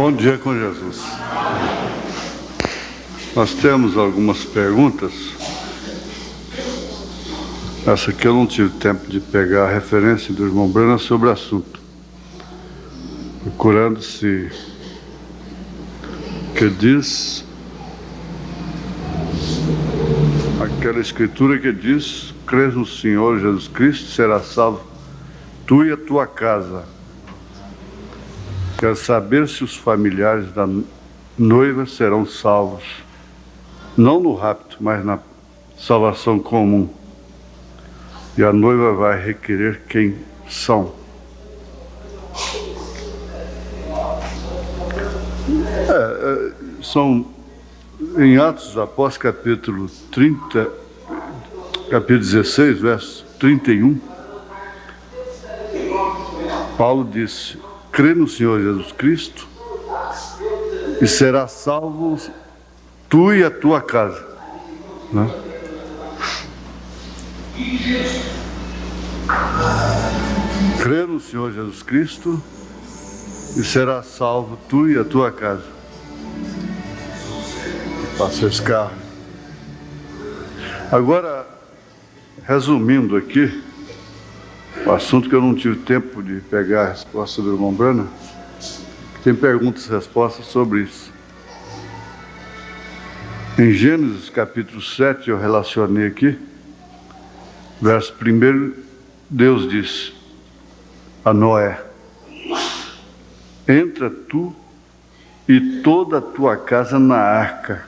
Bom dia com Jesus. Nós temos algumas perguntas. Essa aqui eu não tive tempo de pegar a referência do irmão Brana sobre o assunto. Procurando-se que diz aquela escritura que diz: crês no Senhor Jesus Cristo, serás salvo tu e a tua casa. Quero saber se os familiares da noiva serão salvos, não no rapto, mas na salvação comum. E a noiva vai requerer quem são. São em Atos dos Apóstolos, capítulo 16, verso 31, Paulo disse: crê no Senhor Jesus Cristo e serás salvo tu e a tua casa. Né? Crê no Senhor Jesus Cristo e serás salvo tu e a tua casa. Passa esse carro. Agora, resumindo aqui, o assunto que eu não tive tempo de pegar a resposta do irmão Brana, tem perguntas e respostas sobre isso. Em Gênesis capítulo 7, eu relacionei aqui, verso 1, Deus disse a Noé: entra tu e toda a tua casa na arca,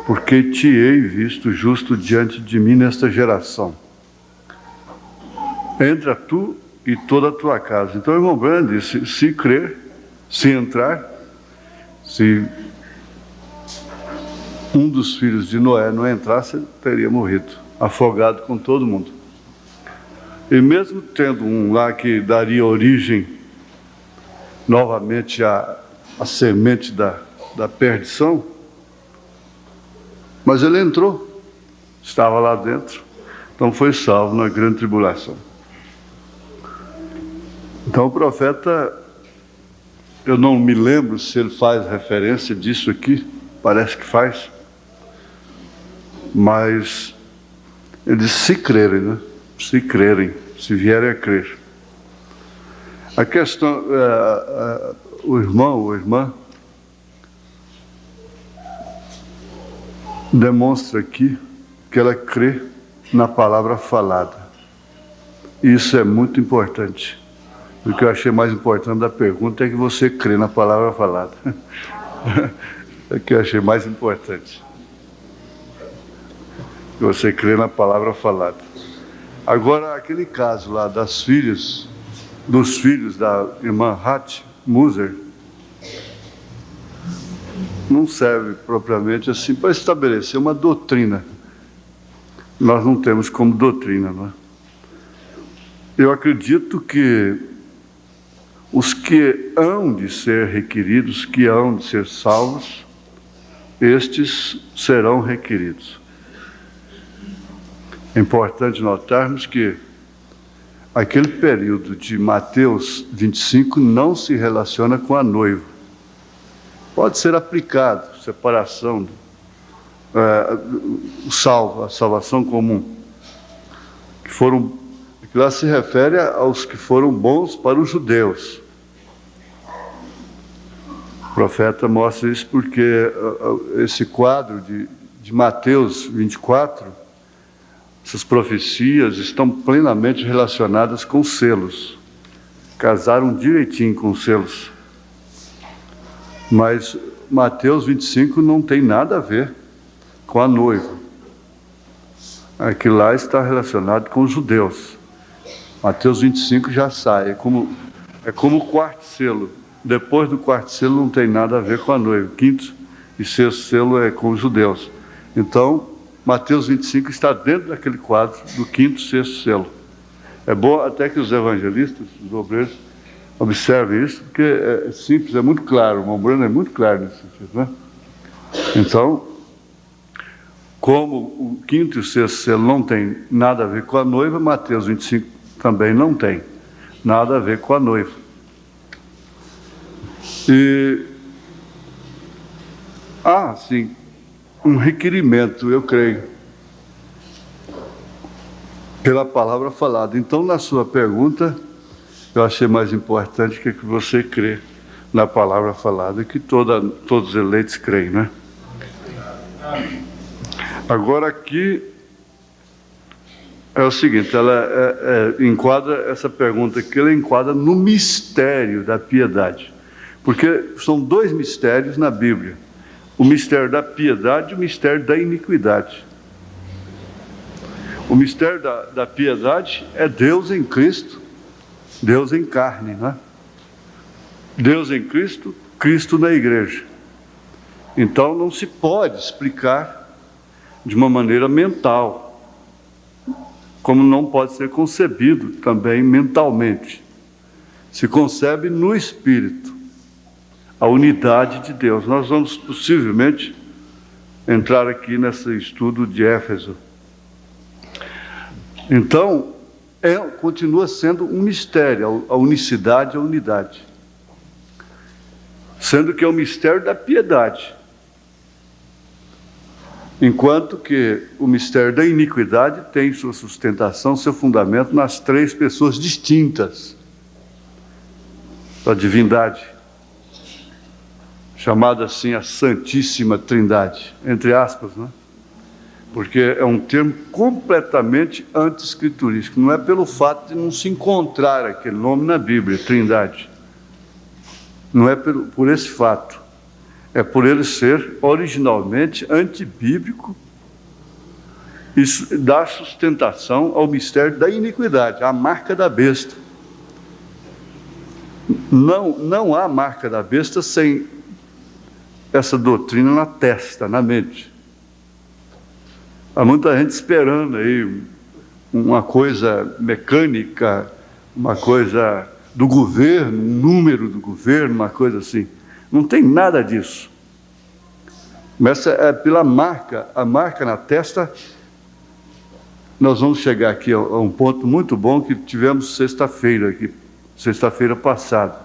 porque te hei visto justo diante de mim nesta geração. Entra tu e toda a tua casa. Então o irmão Brana disse: se crer, se entrar, se um dos filhos de Noé não entrasse, teria morrido, afogado com todo mundo. E mesmo tendo um lá que daria origem novamente à semente da perdição, mas ele entrou, estava lá dentro, então foi salvo na grande tribulação. Então o profeta, eu não me lembro se ele faz referência disso aqui, parece que faz, mas ele diz: se crerem, né? Se crerem, se vierem a crer. A questão, o irmão ou irmã demonstra aqui que ela crê na palavra falada. Isso é muito importante. O que eu achei mais importante da pergunta é que você crê na palavra falada. É o que eu achei mais importante. Que você crê na palavra falada. Agora, aquele caso lá dos filhos da irmã Hat Muser, não serve propriamente assim para estabelecer uma doutrina. Nós não temos como doutrina, não é? Eu acredito que os que hão de ser requeridos, que hão de ser salvos, estes serão requeridos. É importante notarmos que aquele período de Mateus 25 não se relaciona com a noiva. Pode ser aplicado, separação, a salvação comum, que lá se refere aos que foram bons para os judeus. O profeta mostra isso porque esse quadro de Mateus 24, essas profecias estão plenamente relacionadas com selos. Casaram direitinho com os selos. Mas Mateus 25 não tem nada a ver com a noiva. Aquilo lá está relacionado com os judeus. Mateus 25 já sai, é como o quarto selo. Depois do quarto selo não tem nada a ver com a noiva. Quinto e sexto selo é com os judeus. Então, Mateus 25 está dentro daquele quadro do quinto e sexto selo. É bom até que os evangelistas, os obreiros, observem isso, porque é simples, é muito claro. O irmão Brana é muito claro nesse sentido, né? Então, como o quinto e o sexto selo não tem nada a ver com a noiva, Mateus 25 também não tem nada a ver com a noiva. E sim, um requerimento, eu creio, pela palavra falada. Então, na sua pergunta, eu achei mais importante que você crê na palavra falada, que todos os eleitos creem, né? Agora aqui é o seguinte, ela enquadra essa pergunta aqui, ela enquadra no mistério da piedade, porque são dois mistérios na Bíblia: o mistério da piedade e o mistério da iniquidade. O mistério da piedade é Deus em Cristo, Deus em carne, né? Deus em Cristo, Cristo na igreja. Então não se pode explicar de uma maneira mental, como não pode ser concebido também mentalmente. Se concebe no Espírito a unidade de Deus. Nós vamos possivelmente entrar aqui nesse estudo de Éfeso. Então, continua sendo um mistério, a unicidade, a unidade. Sendo que é o mistério da piedade. Enquanto que o mistério da iniquidade tem sua sustentação, seu fundamento nas três pessoas distintas da divindade, chamada assim a Santíssima Trindade, entre aspas, né? Porque é um termo completamente anti-escriturístico. Não é pelo fato de não se encontrar aquele nome na Bíblia, Trindade. Não é por esse fato. É por ele ser originalmente antibíblico. Isso dá sustentação ao mistério da iniquidade, a marca da besta. Não há marca da besta sem essa doutrina na testa, na mente. Há muita gente esperando aí uma coisa mecânica, uma coisa do governo, um número do governo, uma coisa assim. Não tem nada disso. Mas é pela marca, a marca na testa. Nós vamos chegar aqui a um ponto muito bom que tivemos sexta-feira passada,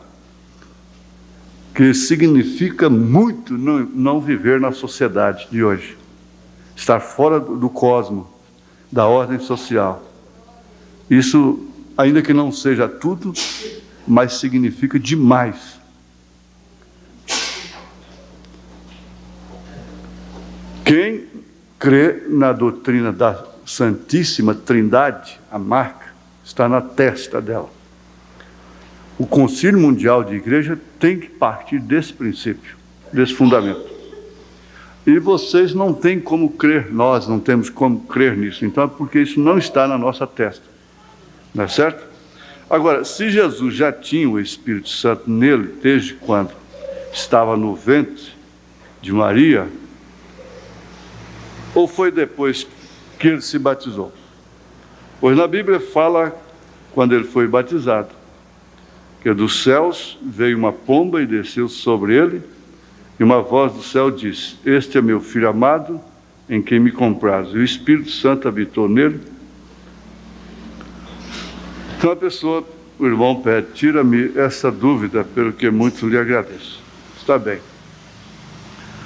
que significa muito não viver na sociedade de hoje. Estar fora do cosmos, da ordem social. Isso, ainda que não seja tudo, mas significa demais. Quem crê na doutrina da Santíssima Trindade, a marca, está na testa dela. O Concílio Mundial de Igreja tem que partir desse princípio, desse fundamento. E vocês não têm como crer, nós não temos como crer nisso. Então é porque isso não está na nossa testa. Não é certo? Agora, se Jesus já tinha o Espírito Santo nele, desde quando estava no ventre de Maria, ou foi depois que ele se batizou? Pois na Bíblia fala, quando ele foi batizado, que dos céus veio uma pomba e desceu sobre ele, e uma voz do céu disse: este é meu filho amado, em quem me comprazo. E o Espírito Santo habitou nele. Então a pessoa, o irmão pede: tira-me essa dúvida, pelo que muito lhe agradeço. Está bem.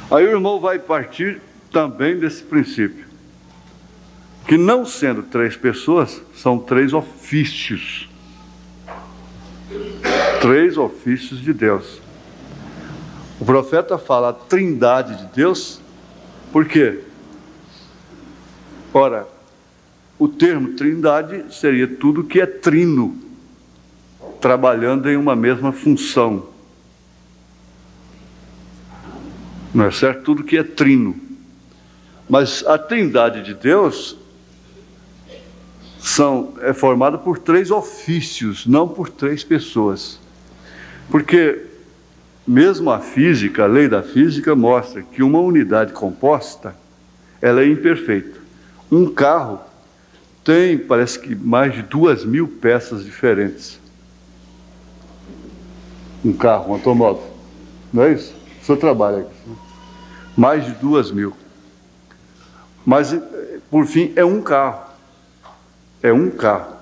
Aí o irmão vai partir também desse princípio, que não sendo três pessoas, são três ofícios. Três ofícios de Deus. O profeta fala a trindade de Deus, por quê? Ora, o termo trindade seria tudo que é trino, trabalhando em uma mesma função. Não é certo? Tudo que é trino. Mas a trindade de Deus é formada por três ofícios, não por três pessoas. Porque mesmo a física, a lei da física mostra que uma unidade composta, ela é imperfeita. Um carro tem, parece que, mais de 2.000 peças diferentes. Um carro, um automóvel. Não é isso? O senhor trabalha aqui. Mais de 2.000. Mas, por fim, é um carro. É um carro.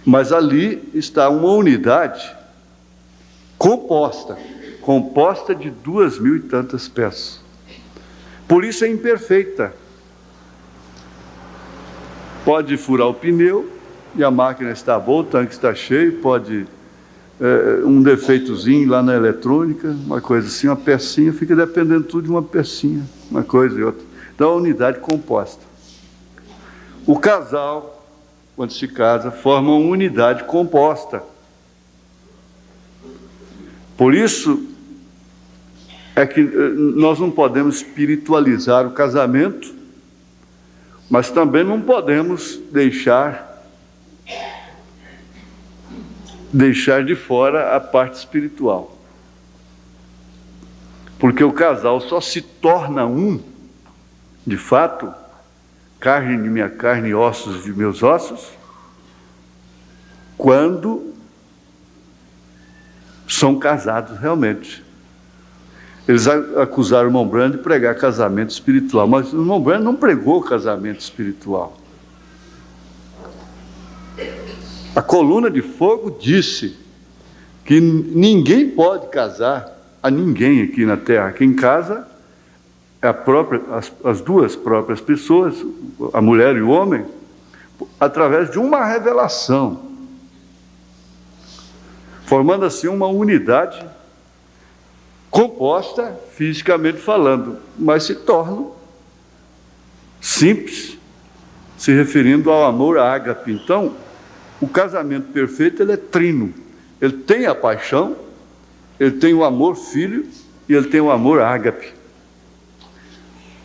Mas ali está uma unidade composta. composta de 2.000 e tantas peças. Por isso é imperfeita. Pode furar o pneu e a máquina está boa, o tanque está cheio, pode um defeitozinho lá na eletrônica, uma coisa assim, uma pecinha, fica dependendo tudo de uma pecinha, uma coisa e outra. Então, a unidade composta. O casal, quando se casa, forma uma unidade composta. Por isso é que nós não podemos espiritualizar o casamento, mas também não podemos deixar de fora a parte espiritual. Porque o casal só se torna um, de fato, carne de minha carne e ossos de meus ossos, quando são casados realmente. Eles acusaram o irmão Branham de pregar casamento espiritual, mas o irmão Branham não pregou casamento espiritual. A coluna de fogo disse que ninguém pode casar a ninguém aqui na terra. Quem casa é as duas próprias pessoas, a mulher e o homem, através de uma revelação, formando assim uma unidade composta, fisicamente falando, mas se tornam simples, se referindo ao amor ágape. Então, o casamento perfeito, ele é trino. Ele tem a paixão, ele tem o amor filho e ele tem o amor ágape.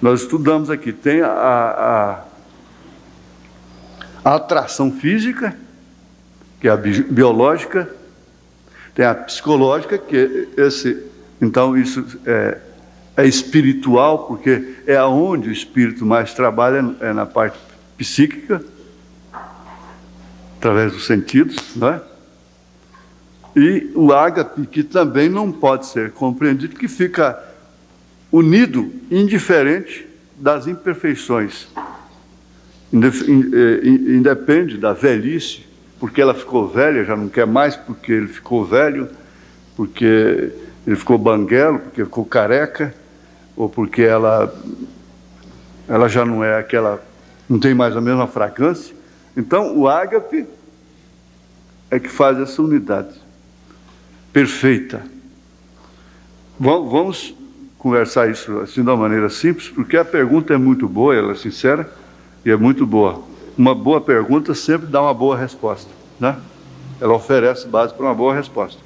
Nós estudamos aqui, tem a atração física, que é a biológica, tem a psicológica, que então isso é espiritual, porque é aonde o espírito mais trabalha, é na parte psíquica, através dos sentidos, não é? E o ágape, que também não pode ser compreendido, que fica unido, indiferente das imperfeições. Independe da velhice, porque ela ficou velha, já não quer mais, porque ele ficou velho, porque ele ficou banguelo, porque ficou careca, ou porque ela já não é aquela, não tem mais a mesma fragrância. Então, o ágape é que faz essa unidade perfeita. Vamos conversar isso assim de uma maneira simples, porque a pergunta é muito boa, ela é sincera e é muito boa. Uma boa pergunta sempre dá uma boa resposta, né? Ela oferece base para uma boa resposta.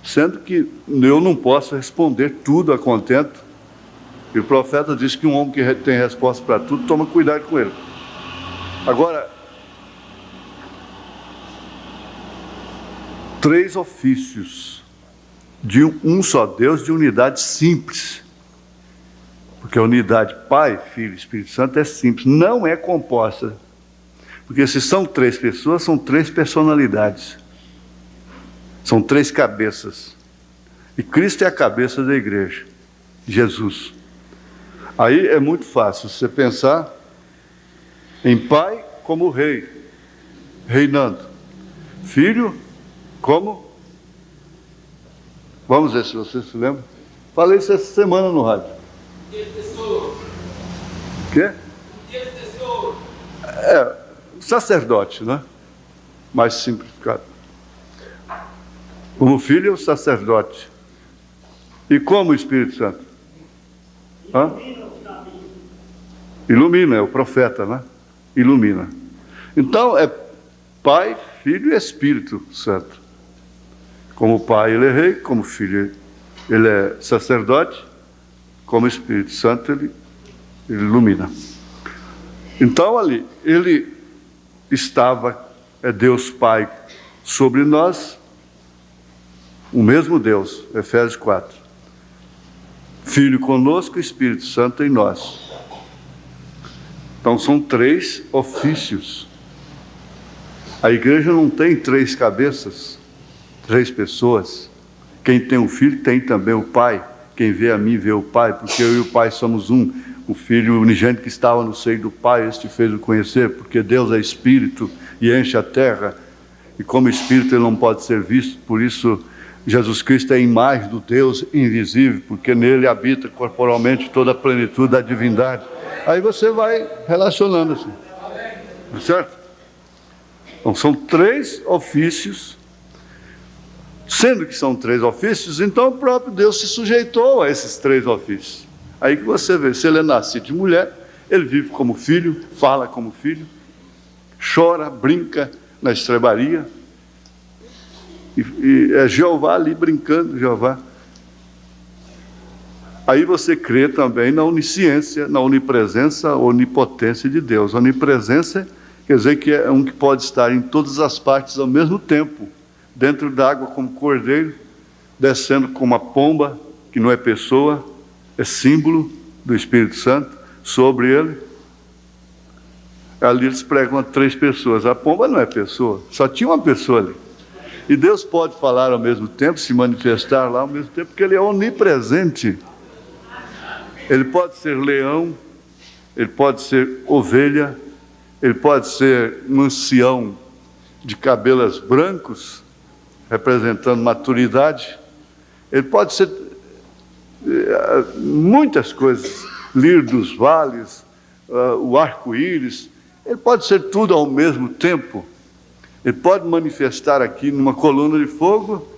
Sendo que eu não posso responder tudo a contento. E o profeta diz que um homem que tem resposta para tudo, toma cuidado com ele. Agora, 3 ofícios de um só Deus, de unidade simples. Porque a unidade Pai, Filho e Espírito Santo é simples, não é composta. Porque se são 3 pessoas, são 3 personalidades. São 3 cabeças. E Cristo é a cabeça da igreja, Jesus. Aí é muito fácil você pensar em Pai como Rei, reinando. Filho como? Vamos ver se você se lembra. Falei isso essa semana no rádio. O quê? Sacerdote, né? Mais simplificado. Como filho, o sacerdote. E como o Espírito Santo? Ilumina, é o profeta, né? Ilumina. Então, é Pai, Filho e Espírito Santo. Como Pai, ele é rei, como Filho, ele é sacerdote, como Espírito Santo, ele ilumina. Então, ali, ele estava, é Deus Pai sobre nós, o mesmo Deus, Efésios 4. Filho conosco, Espírito Santo em nós. Então, são 3 ofícios. A igreja não tem 3 cabeças, 3 pessoas. Quem tem um filho tem também o Pai. Quem vê a mim vê o Pai, porque eu e o Pai somos um. O Filho unigênito que estava no seio do Pai, este fez o conhecer, porque Deus é Espírito e enche a terra. e como espírito ele não pode ser visto, por isso Jesus Cristo é a imagem do Deus invisível, porque nele habita corporalmente toda a plenitude da divindade. Aí você vai relacionando assim, certo? Então são 3 ofícios, sendo que são 3 ofícios, então o próprio Deus se sujeitou a esses 3 ofícios. Aí que você vê, se ele é nascido de mulher, ele vive como filho, fala como filho, chora, brinca na estrebaria, e é Jeová ali brincando, Jeová. Aí você crê também na onisciência, na onipresença, onipotência de Deus. Onipresença quer dizer que é um que pode estar em todas as partes ao mesmo tempo, dentro da água como cordeiro, descendo como a pomba, que não é pessoa, é símbolo do Espírito Santo, sobre ele. Ali eles pregam a 3 pessoas, a pomba não é pessoa, só tinha uma pessoa ali. E Deus pode falar ao mesmo tempo, se manifestar lá ao mesmo tempo, porque ele é onipresente. Ele pode ser leão, ele pode ser ovelha, ele pode ser um ancião de cabelos brancos, representando maturidade, ele pode ser muitas coisas, lírio dos vales, o arco-íris, ele pode ser tudo ao mesmo tempo. Ele pode manifestar aqui numa coluna de fogo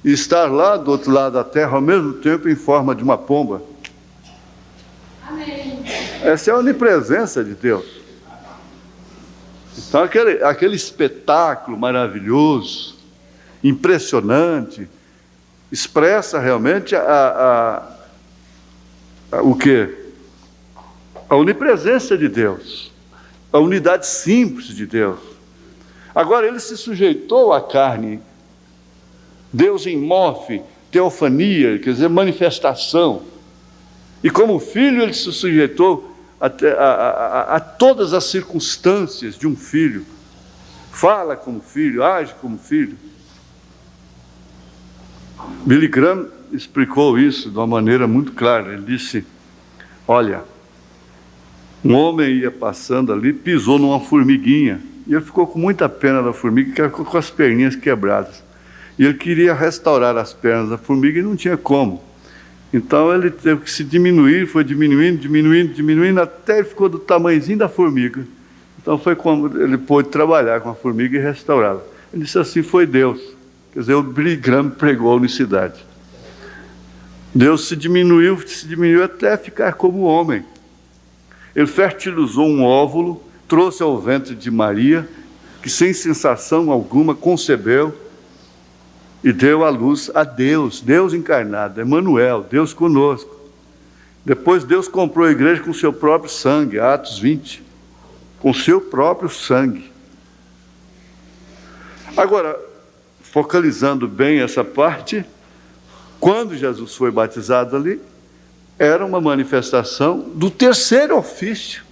e estar lá do outro lado da terra ao mesmo tempo em forma de uma pomba. Amém. Essa é a onipresença de Deus. Então aquele espetáculo maravilhoso, impressionante, expressa realmente o quê? A onipresença de Deus, a unidade simples de Deus. Agora ele se sujeitou à carne, Deus em morfe, teofania, quer dizer, manifestação. E como filho ele se sujeitou a todas as circunstâncias de um filho. Fala como filho, age como filho. Billy Graham explicou isso de uma maneira muito clara. Ele disse, olha, um homem ia passando ali, pisou numa formiguinha, e ele ficou com muita pena da formiga, que ficou com as perninhas quebradas. E ele queria restaurar as pernas da formiga e não tinha como. Então ele teve que se diminuir, foi diminuindo, até ele ficou do tamanhozinho da formiga. Então foi como ele pôde trabalhar com a formiga e restaurá-la. Ele disse assim, foi Deus. Quer dizer, o Billy Graham pregou a unicidade. Deus se diminuiu até ficar como homem. Ele fertilizou um óvulo, trouxe ao ventre de Maria, que sem sensação alguma concebeu e deu à luz a Deus, Deus encarnado, Emmanuel, Deus conosco. Depois Deus comprou a igreja com seu próprio sangue, Atos 20, com seu próprio sangue. Agora, focalizando bem essa parte, quando Jesus foi batizado ali, era uma manifestação do terceiro ofício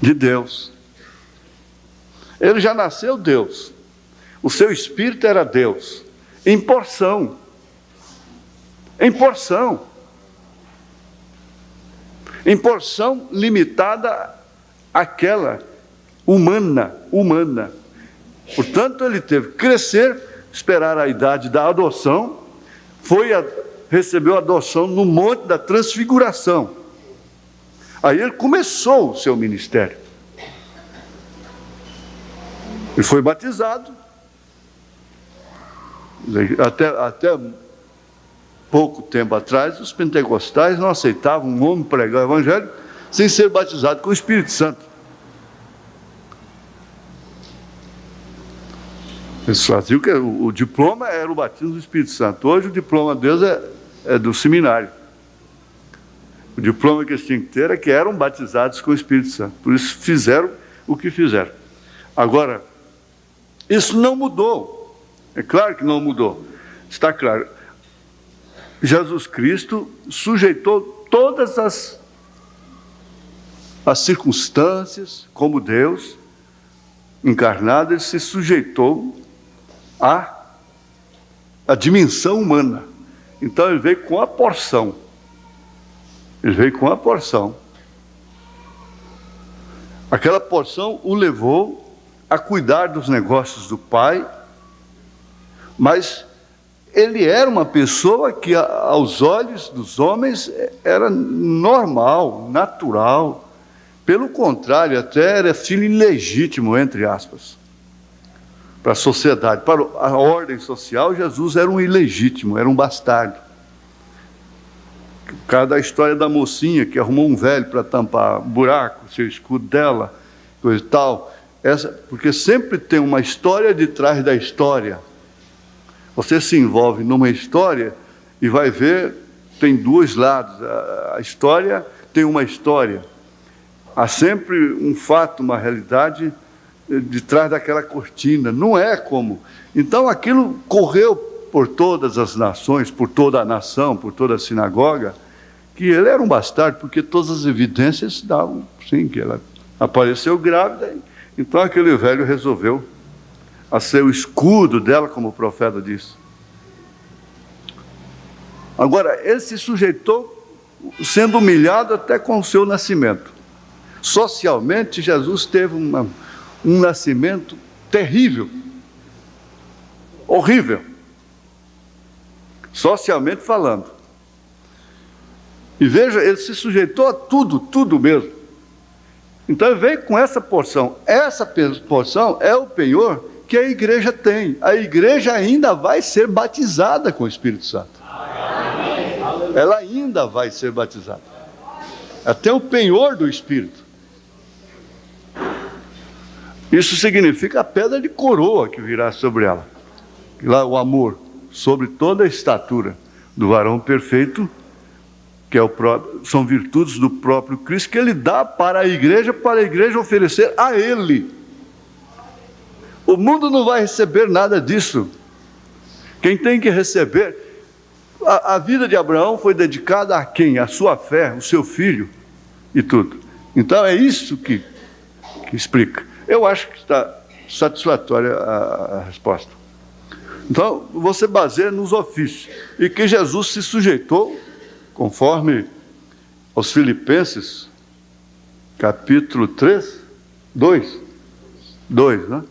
de Deus. Ele já nasceu Deus. O seu espírito era Deus, em porção. Em porção. Em porção limitada àquela humana. Portanto, ele teve que crescer, esperar a idade da adoção, recebeu a adoção no Monte da Transfiguração. Aí ele começou o seu ministério. Ele foi batizado. Até pouco tempo atrás, os pentecostais não aceitavam um homem pregar o evangelho sem ser batizado com o Espírito Santo. Eles faziam que o diploma era o batismo do Espírito Santo. Hoje o diploma deles é do seminário. O diploma que eles tinham que ter é que eram batizados com o Espírito Santo. Por isso fizeram o que fizeram. Agora, isso não mudou. É claro que não mudou. Está claro. Jesus Cristo sujeitou todas as circunstâncias, como Deus encarnado, ele se sujeitou à dimensão humana. Então ele veio com a porção. Ele veio com a porção. Aquela porção o levou a cuidar dos negócios do pai, mas ele era uma pessoa que, aos olhos dos homens, era normal, natural. Pelo contrário, até era filho ilegítimo, entre aspas, para a sociedade. Para a ordem social, Jesus era um ilegítimo, era um bastardo. Por causa da história da mocinha que arrumou um velho para tampar buraco, seu escudo dela, coisa e tal. Porque sempre tem uma história de trás da história. Você se envolve numa história e vai ver, tem dois lados. A história tem uma história. Há sempre um fato, uma realidade de trás daquela cortina. Não é como. Então aquilo correu por todas as nações, por toda a nação, por toda a sinagoga, que ele era um bastardo, porque todas as evidências davam, sim, que ela apareceu grávida. Então aquele velho resolveu a ser o escudo dela, como o profeta disse. Agora, ele se sujeitou sendo humilhado até com o seu nascimento. Socialmente, Jesus teve um nascimento terrível, horrível, socialmente falando. E veja, ele se sujeitou a tudo mesmo. Então ele veio com essa porção. Essa porção é o penhor que a igreja tem. A igreja ainda vai ser batizada com o Espírito Santo. Ela ainda vai ser batizada. Até o penhor do Espírito. Isso significa a pedra de coroa que virá sobre ela. Lá o amor, sobre toda a estatura do varão perfeito, que é são virtudes do próprio Cristo, que ele dá para a igreja oferecer a ele. O mundo não vai receber nada disso. Quem tem que receber, a vida de Abraão foi dedicada a quem? A sua fé, o seu filho e tudo. Então é isso que explica. Eu acho que está satisfatória a resposta. Então, você baseia nos ofícios, e que Jesus se sujeitou, conforme aos Filipenses, capítulo 3, 2, né?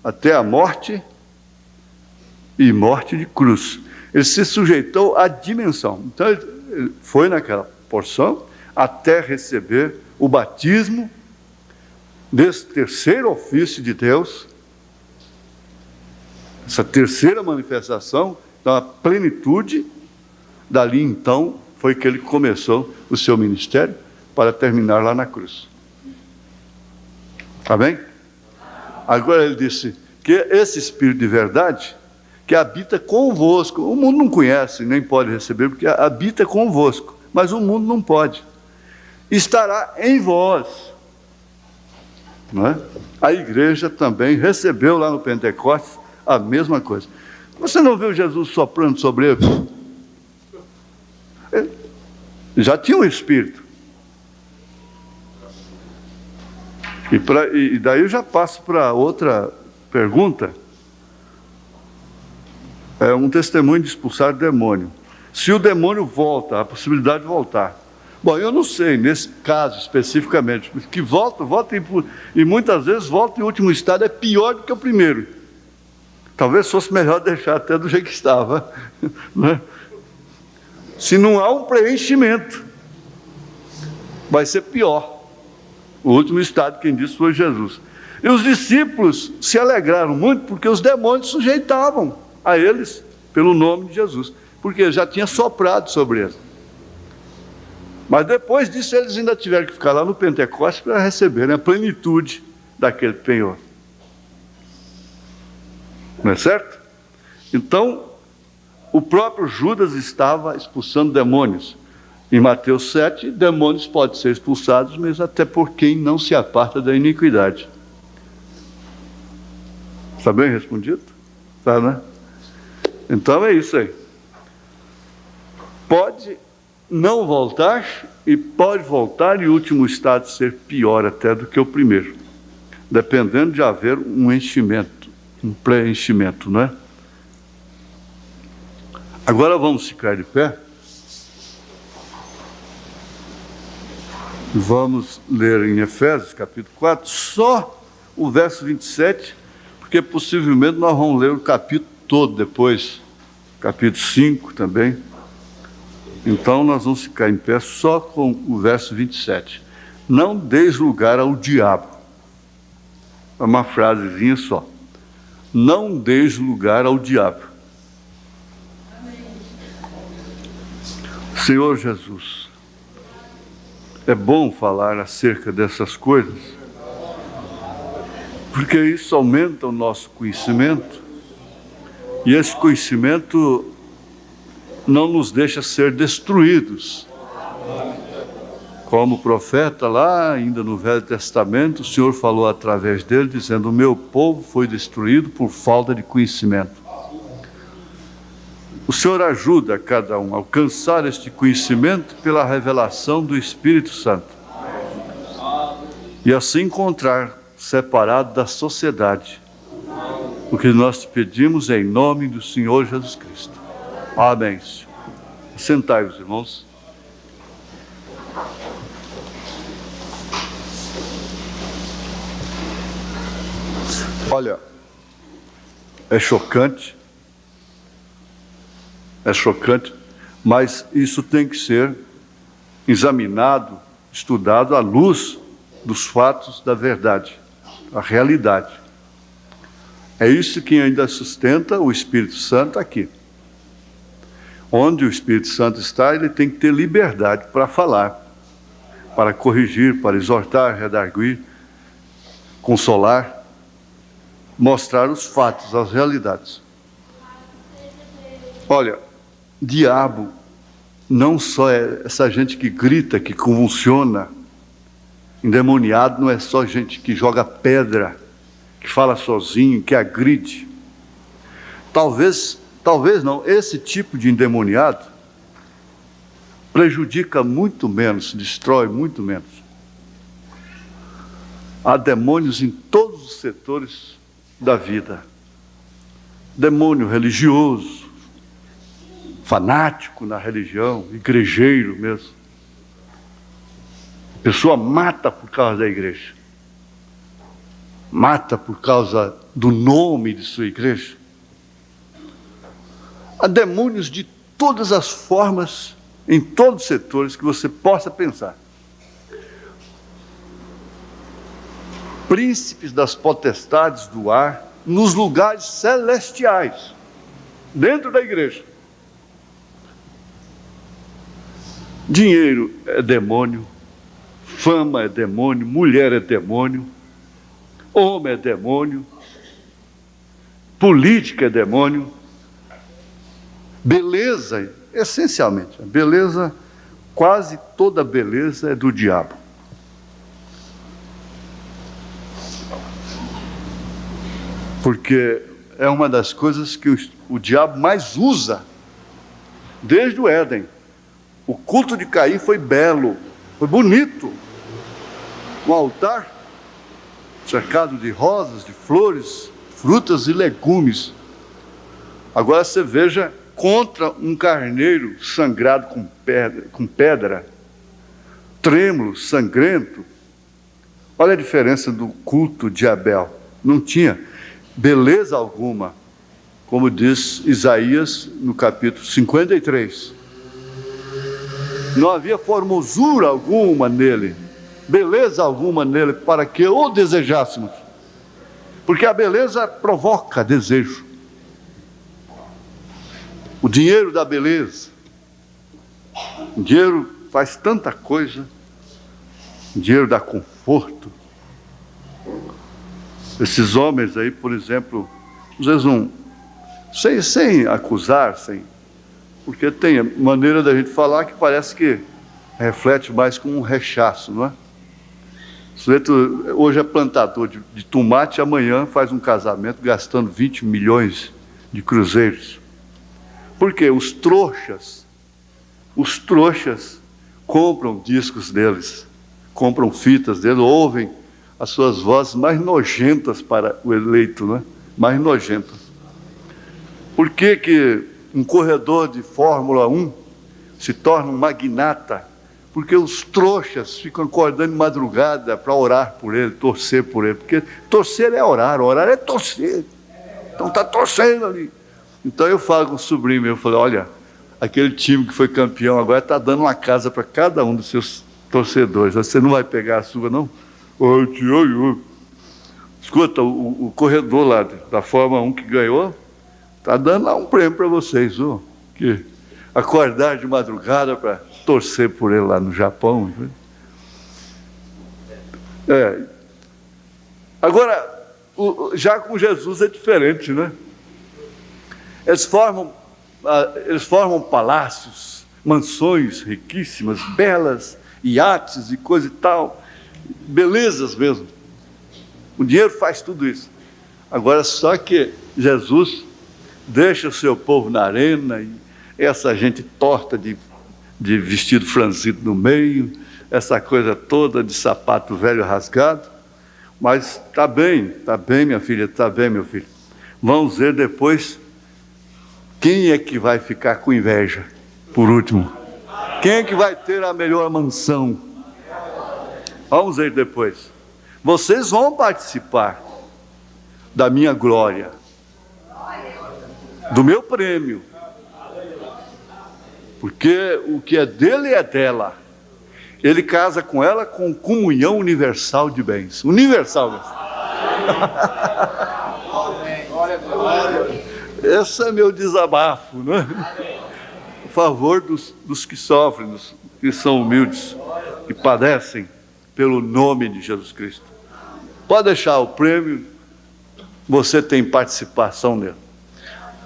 Até a morte e morte de cruz. Ele se sujeitou à dimensão. Então, ele foi naquela porção até receber o batismo desse terceiro ofício de Deus, essa terceira manifestação, então a plenitude. Dali então foi que ele começou o seu ministério para terminar lá na cruz. Está bem? Agora ele disse que esse Espírito de verdade que habita convosco, o mundo não conhece, nem pode receber, porque habita convosco, mas o mundo não pode. Estará em vós. Não é? A igreja também recebeu lá no Pentecostes a mesma coisa. Você não viu Jesus soprando sobre eles? Já tinha um Espírito. E daí eu já passo para outra pergunta. É um testemunho de expulsar demônio. Se o demônio volta, a possibilidade de voltar. Bom, eu não sei, nesse caso especificamente, que volta e muitas vezes volta em último estado é pior do que o primeiro. Talvez fosse melhor deixar até do jeito que estava, né? Se não há um preenchimento, vai ser pior. O último estado, quem disse, foi Jesus. E os discípulos se alegraram muito porque os demônios sujeitavam a eles pelo nome de Jesus, porque já tinha soprado sobre eles. Mas depois disso eles ainda tiveram que ficar lá no Pentecostes para receberem a plenitude daquele penhor. Não é certo? Então, o próprio Judas estava expulsando demônios. Em Mateus 7, demônios podem ser expulsados, mas até por quem não se aparta da iniquidade. Está bem respondido? Tá, né? Então é isso aí. Pode não voltar e pode voltar e o último estado ser pior até do que o primeiro, dependendo de haver um enchimento, um preenchimento, não é? Agora vamos ficar de pé. Vamos ler em Efésios capítulo 4, só o verso 27, porque possivelmente nós vamos ler o capítulo todo depois, capítulo 5 também. Então nós vamos ficar em pé só com o verso 27. Não deis lugar ao diabo. É uma frasezinha só. Não deis lugar ao diabo. Senhor Jesus, é bom falar acerca dessas coisas, porque isso aumenta o nosso conhecimento, e esse conhecimento não nos deixa ser destruídos. Como o profeta lá, ainda no Velho Testamento, o Senhor falou através dele, dizendo: o meu povo foi destruído por falta de conhecimento. O Senhor ajuda cada um a alcançar este conhecimento pela revelação do Espírito Santo. E assim encontrar separado da sociedade. O que nós te pedimos em nome do Senhor Jesus Cristo. Amém. Sentai-vos, irmãos. Olha, é chocante, mas isso tem que ser examinado, estudado à luz dos fatos da verdade, a realidade. É isso que ainda sustenta o Espírito Santo aqui. Onde o Espírito Santo está, ele tem que ter liberdade para falar, para corrigir, para exortar, redarguir, consolar, mostrar os fatos, as realidades. Olha, diabo não só é essa gente que grita, que convulsiona. Endemoniado não é só gente que joga pedra, que fala sozinho, que agride. Talvez não, esse tipo de endemoniado prejudica muito menos, destrói muito menos. Há demônios em todos os setores da vida. Demônio religioso, fanático na religião, igrejeiro mesmo. A pessoa mata por causa da igreja. Mata por causa do nome de sua igreja. Há demônios de todas as formas, em todos os setores que você possa pensar. Príncipes das potestades do ar, nos lugares celestiais, dentro da igreja. Dinheiro é demônio, fama é demônio, mulher é demônio, homem é demônio, política é demônio, beleza, essencialmente, a beleza, quase toda beleza é do diabo. Porque é uma das coisas que o diabo mais usa, desde o Éden. O culto de Caim foi belo, foi bonito. Um altar cercado de rosas, de flores, frutas e legumes. Agora você veja contra um carneiro sangrado com pedra, trêmulo, sangrento. Olha a diferença do culto de Abel. Não tinha beleza alguma, como diz Isaías no capítulo 53. Não havia formosura alguma nele, beleza alguma nele, para que o desejássemos. Porque a beleza provoca desejo. O dinheiro dá beleza. O dinheiro faz tanta coisa. O dinheiro dá conforto. Esses homens aí, por exemplo, às vezes não, sem acusar, porque tem maneira da gente falar que parece que reflete mais como um rechaço, não é? O sujeito hoje é plantador de tomate, amanhã faz um casamento gastando 20 milhões de cruzeiros. Por quê? Os trouxas compram discos deles, compram fitas deles, ouvem as suas vozes mais nojentas para o eleito, não é? Mais nojentas. Por que um corredor de Fórmula 1 se torna um magnata porque os trouxas ficam acordando de madrugada para orar por ele, torcer por ele, porque torcer é orar é torcer. Então está torcendo ali. Então eu falo com o sobrinho meu, eu falei, olha, aquele time que foi campeão agora está dando uma casa para cada um dos seus torcedores. Você não vai pegar a sua, não? Ô, tio, escuta, o corredor lá da Fórmula 1 que ganhou, está dando lá um prêmio para vocês, que acordar de madrugada para torcer por ele lá no Japão. Agora, já com Jesus é diferente, né? Eles formam palácios, mansões riquíssimas, belas, iates e coisa e tal, belezas mesmo. O dinheiro faz tudo isso. Agora, só que Jesus deixa o seu povo na arena, e essa gente torta de vestido franzido no meio, essa coisa toda de sapato velho rasgado, mas está bem, minha filha, está bem, meu filho. Vamos ver depois quem é que vai ficar com inveja, por último. Quem é que vai ter a melhor mansão? Vamos ver depois. Vocês vão participar da minha glória, do meu prêmio, porque o que é dele é dela. Ele casa com ela com comunhão universal de bens. Universal. Esse é meu desabafo, né? A favor dos que sofrem, dos que são humildes, que padecem pelo nome de Jesus Cristo. Pode deixar o prêmio, você tem participação nele.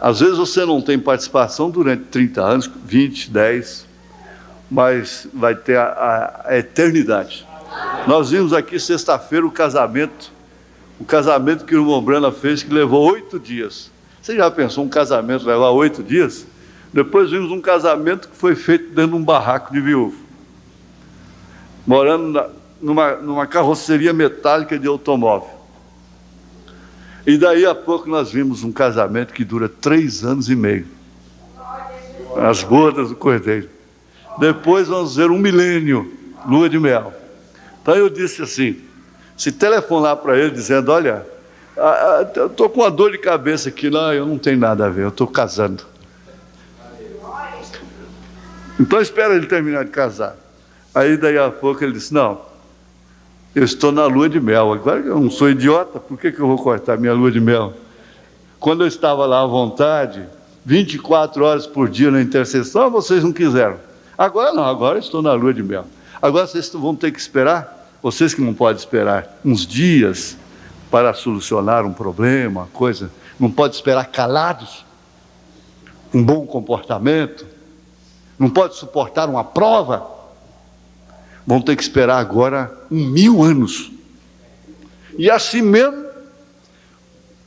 Às vezes você não tem participação durante 30 anos, 20, 10, mas vai ter a eternidade. Nós vimos aqui sexta-feira o casamento que o irmão Brana fez, que levou 8 dias. Você já pensou um casamento levar 8 dias? Depois vimos um casamento que foi feito dentro de um barraco de viúvo, morando numa carroceria metálica de automóvel. E daí a pouco nós vimos um casamento que dura 3 anos e meio. As bodas do Cordeiro. Depois vamos ver 1 milênio, lua de mel. Então eu disse assim, se telefonar para ele dizendo, olha, eu estou com uma dor de cabeça aqui, não, eu não tenho nada a ver, eu estou casando. Então espera ele terminar de casar. Aí daí a pouco ele disse, não, eu estou na lua de mel, agora eu não sou idiota, por que eu vou cortar minha lua de mel? Quando eu estava lá à vontade, 24 horas por dia na intercessão, vocês não quiseram. Agora não, agora eu estou na lua de mel. Agora vocês vão ter que esperar, vocês que não podem esperar uns dias para solucionar um problema, uma coisa, não pode esperar calados, um bom comportamento, não pode suportar uma prova, vão ter que esperar agora 1000 anos. E assim mesmo,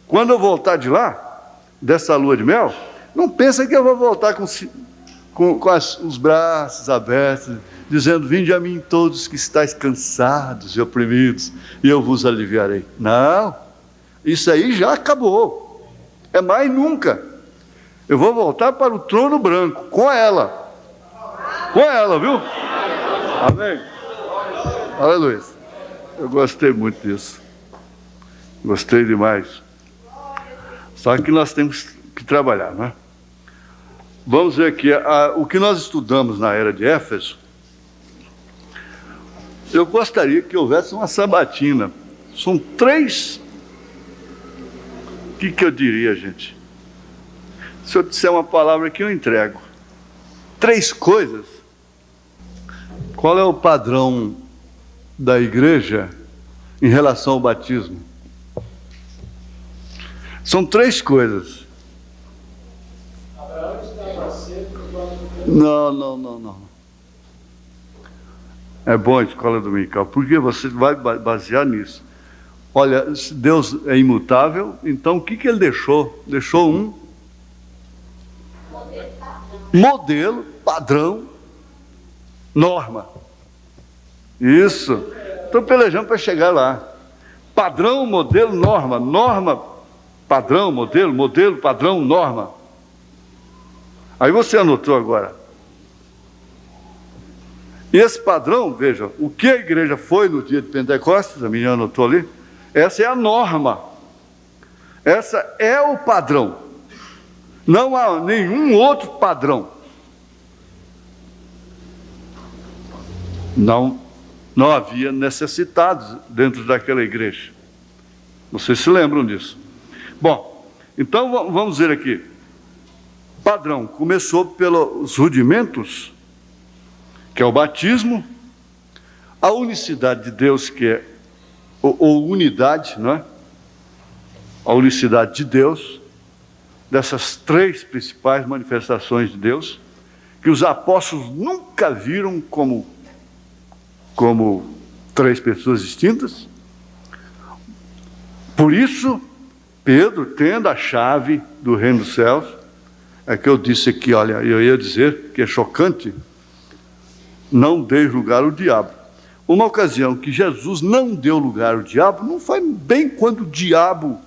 quando eu voltar de lá, dessa lua de mel, não pensa que eu vou voltar com os braços abertos, dizendo, vinde a mim todos que estáis cansados e oprimidos, e eu vos aliviarei. Não, isso aí já acabou, é mais nunca. Eu vou voltar para o trono branco, com ela, viu? Amém? Aleluia. Eu gostei muito disso, gostei demais. Só que nós temos que trabalhar, não é? Vamos ver aqui, o que nós estudamos na era de Éfeso. Eu gostaria que houvesse uma sabatina. São 3. O que eu diria, gente? Se eu disser uma palavra aqui, eu entrego. 3 coisas. Qual é o padrão da igreja em relação ao batismo? São 3 coisas. Não. É bom a escola dominical, porque você vai basear nisso. Olha, se Deus é imutável, então o que ele deixou? Deixou um modelo, padrão, norma. Isso. Estou pelejando para chegar lá. Padrão, modelo, norma. Norma, padrão, modelo, modelo, padrão, norma. Aí você anotou agora. E esse padrão, veja, o que a igreja foi no dia de Pentecostes, a menina anotou ali, essa é a norma, essa é o padrão, não há nenhum outro padrão. Não havia necessitados dentro daquela igreja. Vocês se lembram disso? Bom, então vamos ver aqui. Padrão, começou pelos rudimentos, que é o batismo, a unicidade de Deus, que é, ou unidade, não é? A unicidade de Deus, dessas três principais manifestações de Deus, que os apóstolos nunca viram como três pessoas distintas. Por isso, Pedro, tendo a chave do reino dos céus, é que eu disse aqui, olha, eu ia dizer que é chocante, não dê lugar ao diabo. Uma ocasião que Jesus não deu lugar ao diabo, não foi bem quando o diabo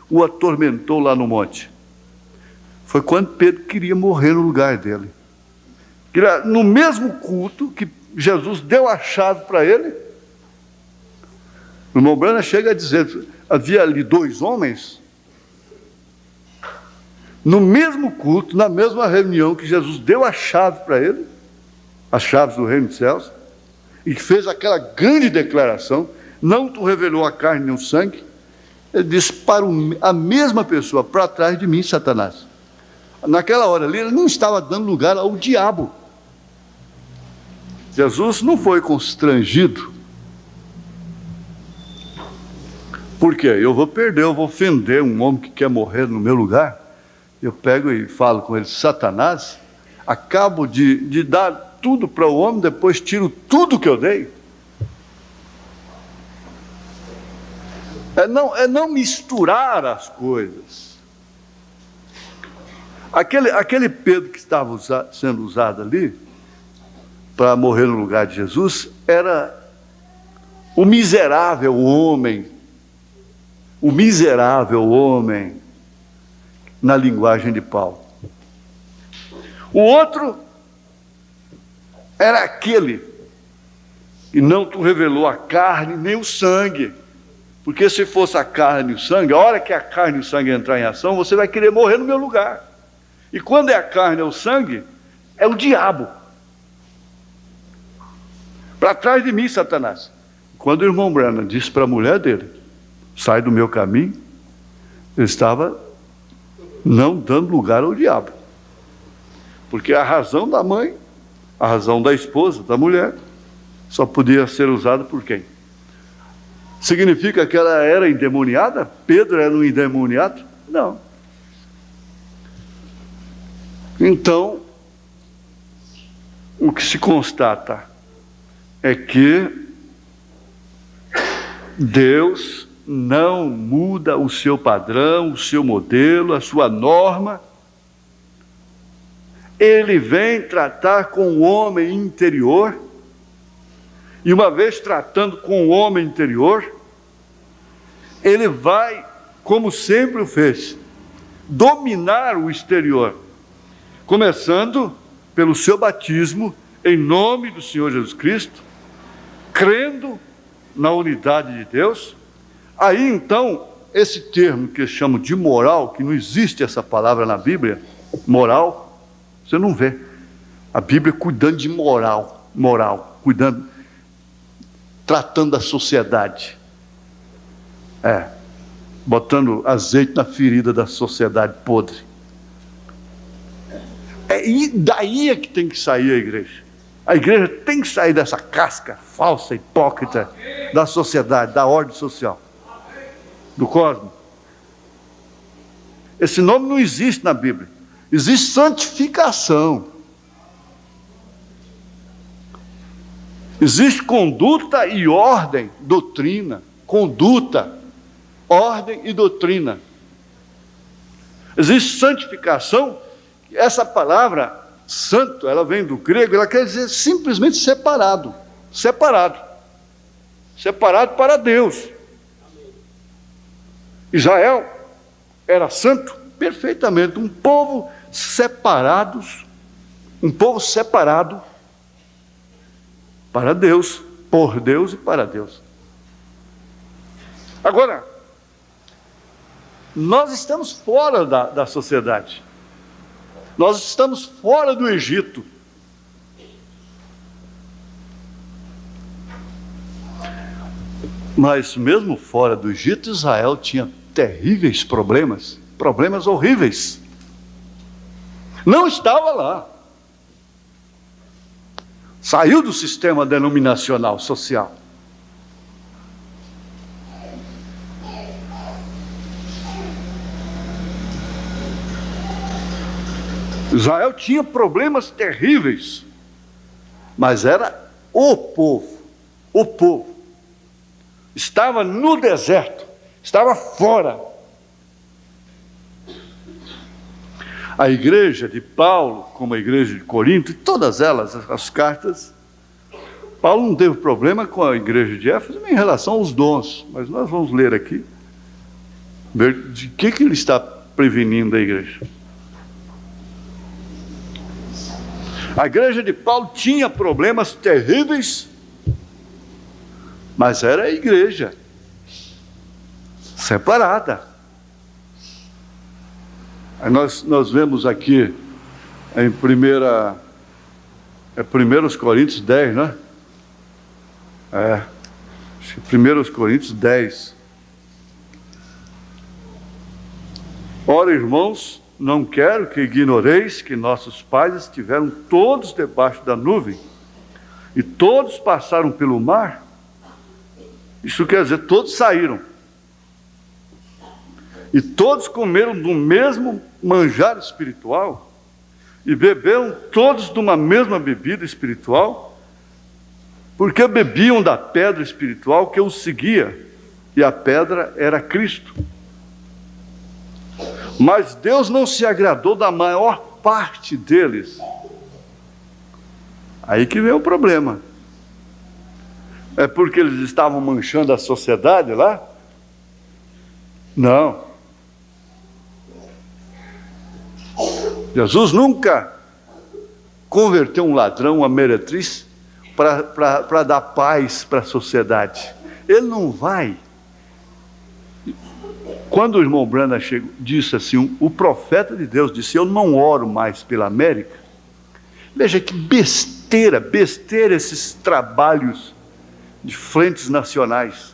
o atormentou lá no monte. Foi quando Pedro queria morrer no lugar dele. No mesmo culto que Jesus deu a chave para ele, o irmão Brana chega a dizer, havia ali dois homens, no mesmo culto, na mesma reunião que Jesus deu a chave para ele, as chaves do reino dos céus, e fez aquela grande declaração, não tu revelou a carne nem o sangue, ele disse para a mesma pessoa, para trás de mim, Satanás. Naquela hora ali, ele não estava dando lugar ao diabo. Jesus não foi constrangido. Por quê? Eu vou ofender um homem que quer morrer no meu lugar. Eu pego e falo com ele, Satanás, acabo de dar tudo para o homem, depois tiro tudo que eu dei. É não misturar as coisas. Aquele Pedro que estava sendo usado ali, para morrer no lugar de Jesus, era o miserável homem, na linguagem de Paulo. O outro era aquele que não tu revelou a carne nem o sangue, porque se fosse a carne e o sangue, a hora que a carne e o sangue entrar em ação, você vai querer morrer no meu lugar. E quando é a carne ou o sangue, é o diabo. Para trás de mim, Satanás. Quando o irmão Branham disse para a mulher dele, sai do meu caminho, ele estava não dando lugar ao diabo. Porque a razão da mãe, a razão da esposa, da mulher, só podia ser usada por quem? Significa que ela era endemoniada? Pedro era um endemoniado? Não. Então, o que se constata é que Deus não muda o seu padrão, o seu modelo, a sua norma. Ele vem tratar com o homem interior, e uma vez tratando com o homem interior, ele vai, como sempre o fez, dominar o exterior, começando pelo seu batismo, em nome do Senhor Jesus Cristo, crendo na unidade de Deus. Aí então, esse termo que eles chamam de moral, que não existe essa palavra na Bíblia, moral, você não vê. A Bíblia cuidando de moral, cuidando, tratando da sociedade. Botando azeite na ferida da sociedade podre. E daí é que tem que sair a igreja. A igreja tem que sair dessa casca falsa, hipócrita, da sociedade, da ordem social, do cosmos. Esse nome não existe na Bíblia. Existe santificação. Existe conduta e ordem, doutrina. Conduta, ordem e doutrina. Existe santificação. Essa palavra santo, ela vem do grego, ela quer dizer simplesmente separado para Deus. Israel era santo perfeitamente, um povo separado para Deus, por Deus e para Deus. Agora, nós estamos fora da sociedade. Nós estamos fora do Egito. Mas mesmo fora do Egito, Israel tinha terríveis problemas, problemas horríveis. Não estava lá. Saiu do sistema denominacional social. Israel tinha problemas terríveis, mas era o povo. Estava no deserto, estava fora. A igreja de Paulo, como a igreja de Corinto, e todas elas, as cartas, Paulo não teve problema com a igreja de Éfeso nem em relação aos dons, mas nós vamos ler aqui, ver de que ele está prevenindo a igreja. A igreja de Paulo tinha problemas terríveis, mas era a igreja separada. Aí nós vemos aqui em 1 Coríntios 10, né? 1 Coríntios 10. Ora, irmãos, não quero que ignoreis que nossos pais estiveram todos debaixo da nuvem, e todos passaram pelo mar. Isso quer dizer, todos saíram. E todos comeram do mesmo manjar espiritual, e beberam todos de uma mesma bebida espiritual, porque bebiam da pedra espiritual que os seguia, e a pedra era Cristo. Mas Deus não se agradou da maior parte deles. Aí que vem o problema. É porque eles estavam manchando a sociedade lá? Não. Jesus nunca converteu um ladrão, uma meretriz, para dar paz para a sociedade. Ele não vai. Quando o irmão Branham disse assim, o profeta de Deus disse, eu não oro mais pela América. Veja que besteira esses trabalhos de frentes nacionais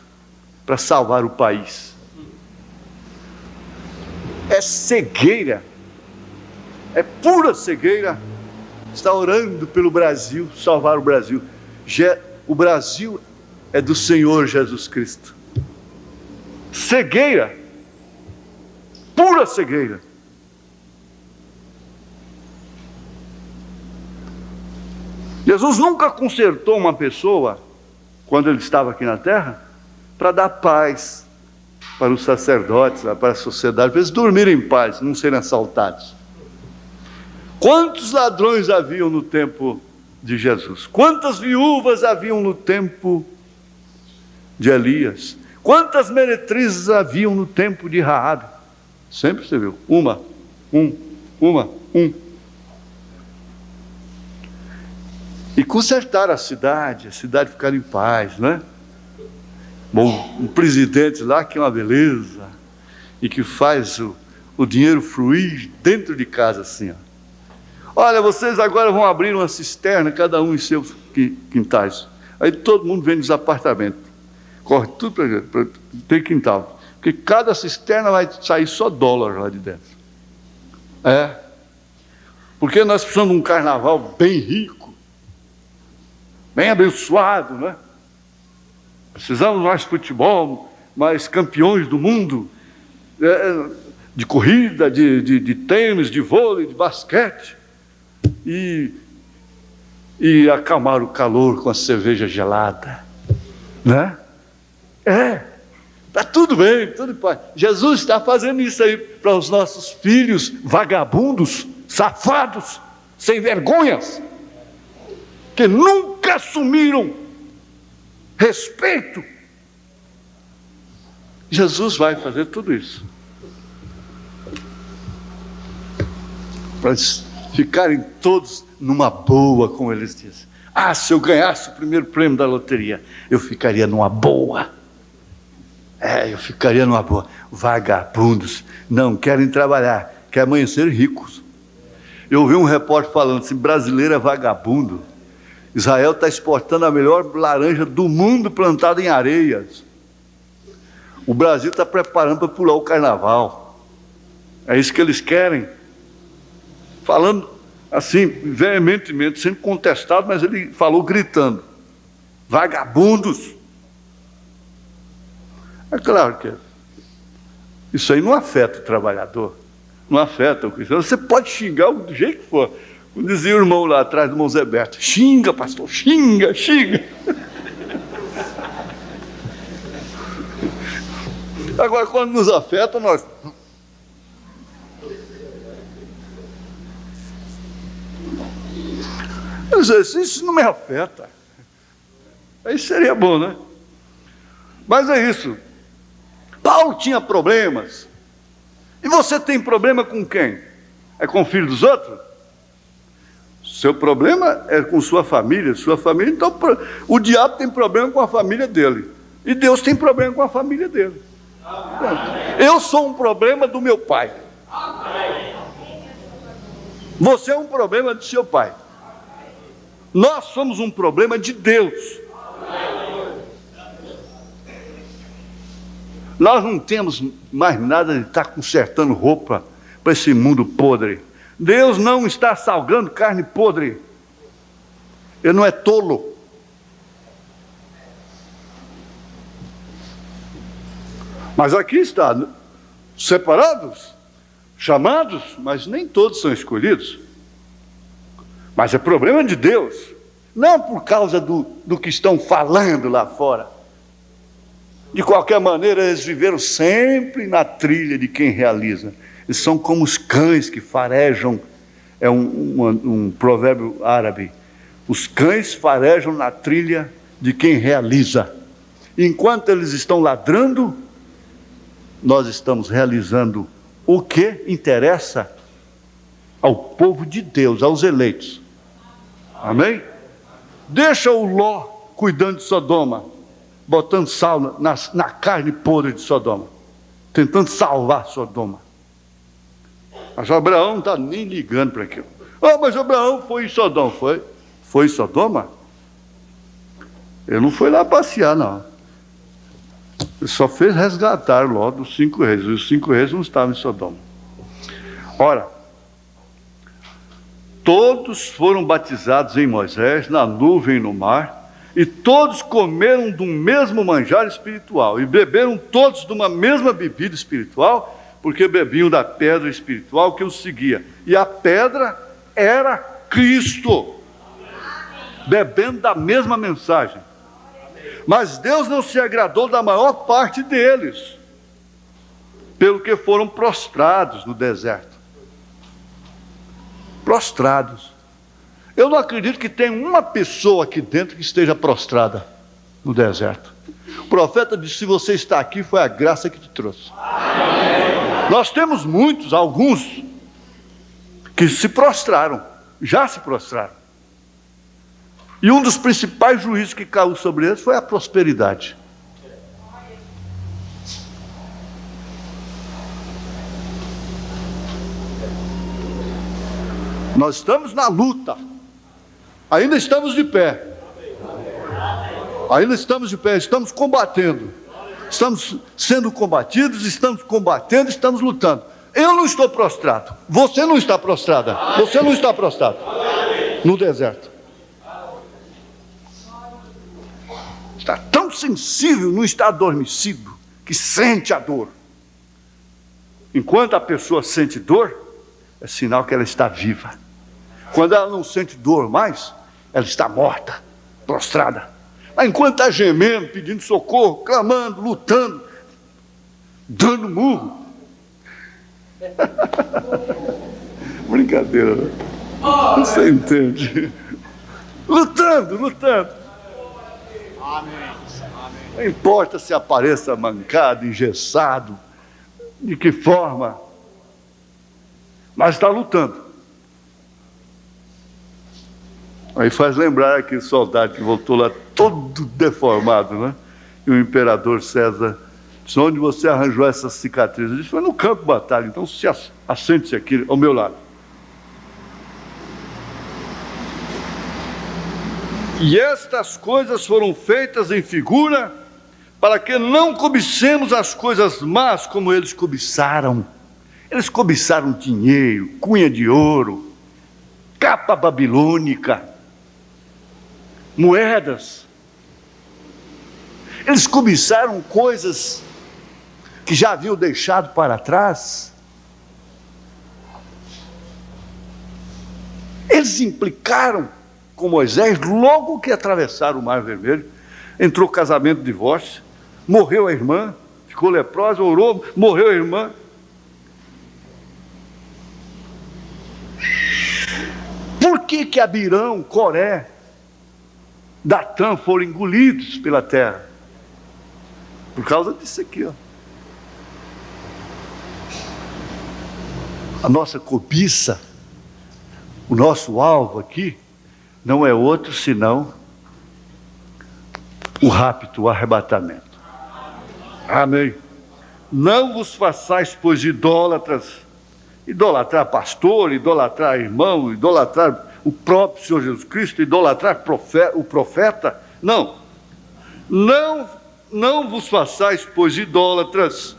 para salvar o país. É cegueira, é pura cegueira. Está orando pelo Brasil, salvar o Brasil. O Brasil é do Senhor Jesus Cristo. Cegueira, pura cegueira. Jesus nunca consertou uma pessoa, quando ele estava aqui na terra, para dar paz para os sacerdotes, para a sociedade, para eles dormirem em paz, não serem assaltados. Quantos ladrões haviam no tempo de Jesus? Quantas viúvas haviam no tempo de Elias? Quantas meretrizes haviam no tempo de Raabe? Sempre você viu, uma. E consertar a cidade ficar em paz, né? Bom, um presidente lá que é uma beleza, e que faz o dinheiro fluir dentro de casa assim, ó. Olha, vocês agora vão abrir uma cisterna, cada um em seus quintais. Aí todo mundo vem nos apartamentos. Corre tudo para ter quintal. Porque cada cisterna vai sair só dólar lá de dentro. Porque nós precisamos de um carnaval bem rico, bem abençoado, né? Precisamos mais futebol, mais campeões do mundo, de corrida, de tênis, de vôlei, de basquete. E acalmar o calor com a cerveja gelada, né? Está tudo bem, tudo em paz. Jesus está fazendo isso aí para os nossos filhos vagabundos, safados, sem vergonhas, que nunca assumiram respeito. Jesus vai fazer tudo isso para eles ficarem todos numa boa, como eles dizem. Ah, se eu ganhasse o primeiro prêmio da loteria, eu ficaria numa boa. Eu ficaria numa boa. Vagabundos não querem trabalhar, querem amanhecer ricos. Eu ouvi um repórter falando assim: brasileiro é vagabundo. Israel está exportando a melhor laranja do mundo plantada em areias. O Brasil está preparando para pular o carnaval. É isso que eles querem. Falando assim, veementemente, sendo contestado, mas ele falou gritando: vagabundos. É claro que isso aí não afeta o trabalhador, não afeta o cristão. Você pode xingar do jeito que for. Como dizia o irmão lá atrás do irmão Zé Berto: xinga, pastor, xinga, xinga. Agora, quando nos afeta, nós... Isso não me afeta. Aí seria bom, né? Mas é isso. Paulo tinha problemas. E você tem problema com quem? É com o filho dos outros? Seu problema é com sua família. Então o diabo tem problema com a família dele. E Deus tem problema com a família dele. Eu sou um problema do meu pai. Você é um problema de seu pai. Nós somos um problema de Deus. Nós não temos mais nada de estar consertando roupa para esse mundo podre. Deus não está salgando carne podre. Ele não é tolo. Mas aqui está, separados, chamados, mas nem todos são escolhidos. Mas é problema de Deus, não por causa do que estão falando lá fora. De qualquer maneira, eles viveram sempre na trilha de quem realiza. Eles são como os cães que farejam, é um provérbio árabe. Os cães farejam na trilha de quem realiza. Enquanto eles estão ladrando, nós estamos realizando o que interessa ao povo de Deus, aos eleitos. Amém? Deixa o Ló cuidando de Sodoma, botando sal na carne podre de Sodoma, tentando salvar Sodoma. Mas Abraão não está nem ligando para aquilo. Mas Abraão foi em Sodoma. Foi em Sodoma? Ele não foi lá passear, não. Ele só fez resgatar Ló dos 5 reis. E os 5 reis não estavam em Sodoma. Ora, todos foram batizados em Moisés, na nuvem e no mar, e todos comeram do mesmo manjar espiritual, e beberam todos de uma mesma bebida espiritual, porque bebiam da pedra espiritual que os seguia. E a pedra era Cristo, bebendo da mesma mensagem. Mas Deus não se agradou da maior parte deles, pelo que foram prostrados no deserto. Prostrados. Eu não acredito que tenha uma pessoa aqui dentro que esteja prostrada no deserto. O profeta disse: se você está aqui, foi a graça que te trouxe. Nós temos muitos, alguns, que se prostraram, já se prostraram. E um dos principais juízos que caiu sobre eles foi a prosperidade. Nós estamos na luta. Ainda estamos de pé. Ainda estamos de pé, estamos combatendo. Estamos sendo combatidos, estamos combatendo, estamos lutando. Eu não estou prostrado. Você não está prostrada. Você não está prostrado no deserto. Está tão sensível, não está adormecido, que sente a dor. Enquanto a pessoa sente dor, é sinal que ela está viva. Quando ela não sente dor mais, ela está morta, prostrada. Mas enquanto está gemendo, pedindo socorro, clamando, lutando, dando murro. Brincadeira, né? Você entende? Lutando. Não importa se apareça mancado, engessado, de que forma, mas está lutando. Aí faz lembrar aquele soldado que voltou lá todo deformado, né? E o imperador César disse: onde você arranjou essas cicatrizes? Ele disse: foi no campo de batalha, então assente-se aqui ao meu lado. E estas coisas foram feitas em figura, para que não cobicemos as coisas más como eles cobiçaram. Eles cobiçaram dinheiro, cunha de ouro, capa babilônica, moedas. Eles cobiçaram coisas que já haviam deixado para trás. Eles implicaram com Moisés logo que atravessaram o Mar Vermelho. Entrou casamento, divórcio, morreu a irmã, ficou leprosa, orou, morreu a irmã. Por que Abirão, Coré, Datã foram engolidos pela terra? Por causa disso aqui, ó. A nossa cobiça, o nosso alvo aqui, não é outro senão o rapto, o arrebatamento. Amém. Não vos façais, pois, idólatras. Idolatrar pastor, idolatrar irmão, idolatrar o próprio Senhor Jesus Cristo, idolatrar o profeta. Não. Não vos façais, pois, idólatras,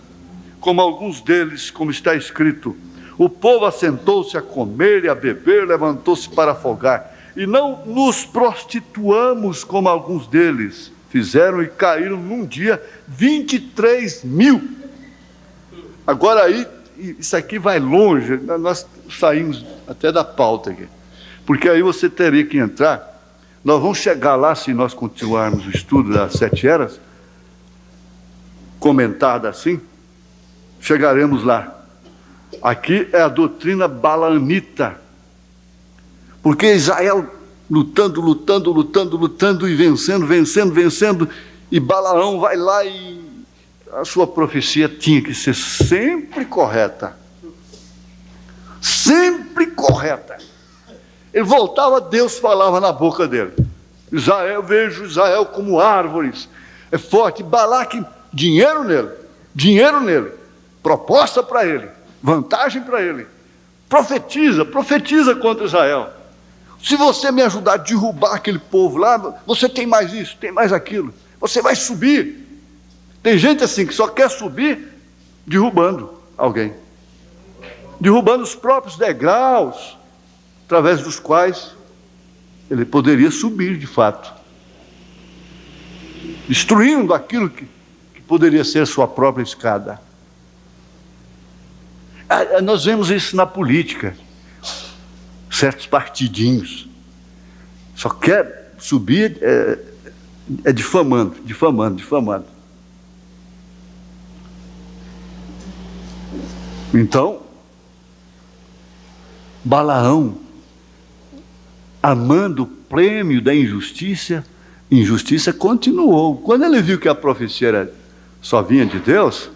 como alguns deles, como está escrito: o povo assentou-se a comer e a beber, levantou-se para afogar. E não nos prostituamos, como alguns deles fizeram, e caíram num dia 23.000. Agora aí, isso aqui vai longe, nós saímos até da pauta aqui, porque aí você teria que entrar. Nós vamos chegar lá, se nós continuarmos o estudo das 7 eras, comentada assim, chegaremos lá. Aqui é a doutrina balaamita, porque Israel lutando e vencendo, e Balaão vai lá e a sua profecia tinha que ser sempre correta. Sempre correta. Ele voltava, Deus falava na boca dele: Israel, vejo Israel como árvores, é forte. Balaque, dinheiro nele, proposta para ele, vantagem para ele. Profetiza contra Israel. Se você me ajudar a derrubar aquele povo lá, você tem mais isso, tem mais aquilo, você vai subir. Tem gente assim que só quer subir derrubando alguém, derrubando os próprios degraus através dos quais ele poderia subir de fato, destruindo aquilo que poderia ser sua própria escada. Nós vemos isso na política. Certos partidinhos só quer subir difamando. Então, Balaão, amando o prêmio da injustiça, continuou. Quando ele viu que a profecia só vinha de Deus,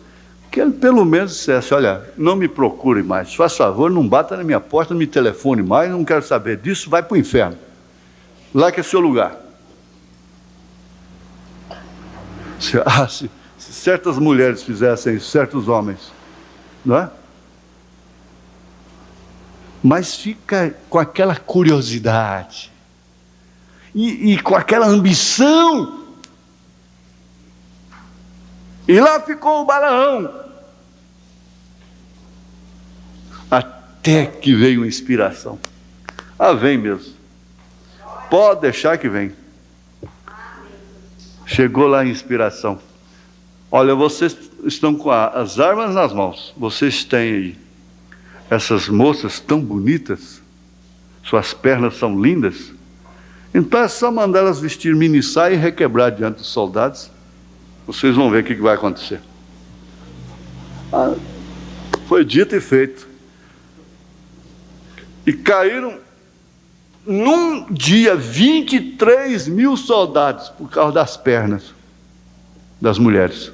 que ele pelo menos dissesse: olha, não me procure mais, faz favor, não bata na minha porta, não me telefone mais, não quero saber disso, vai para o inferno, lá que é seu lugar. Se certas mulheres fizessem isso, certos homens, não é? Mas fica com aquela curiosidade e com aquela ambição. E lá ficou o Balaão, até que veio a inspiração. Vem mesmo, pode deixar que vem. Chegou lá a inspiração: olha, vocês estão com as armas nas mãos, vocês têm aí essas moças tão bonitas, suas pernas são lindas, então é só mandar elas vestir mini saia e requebrar diante dos soldados. Vocês vão ver o que vai acontecer. Foi dito e feito. E caíram num dia 23.000 soldados por causa das pernas das mulheres.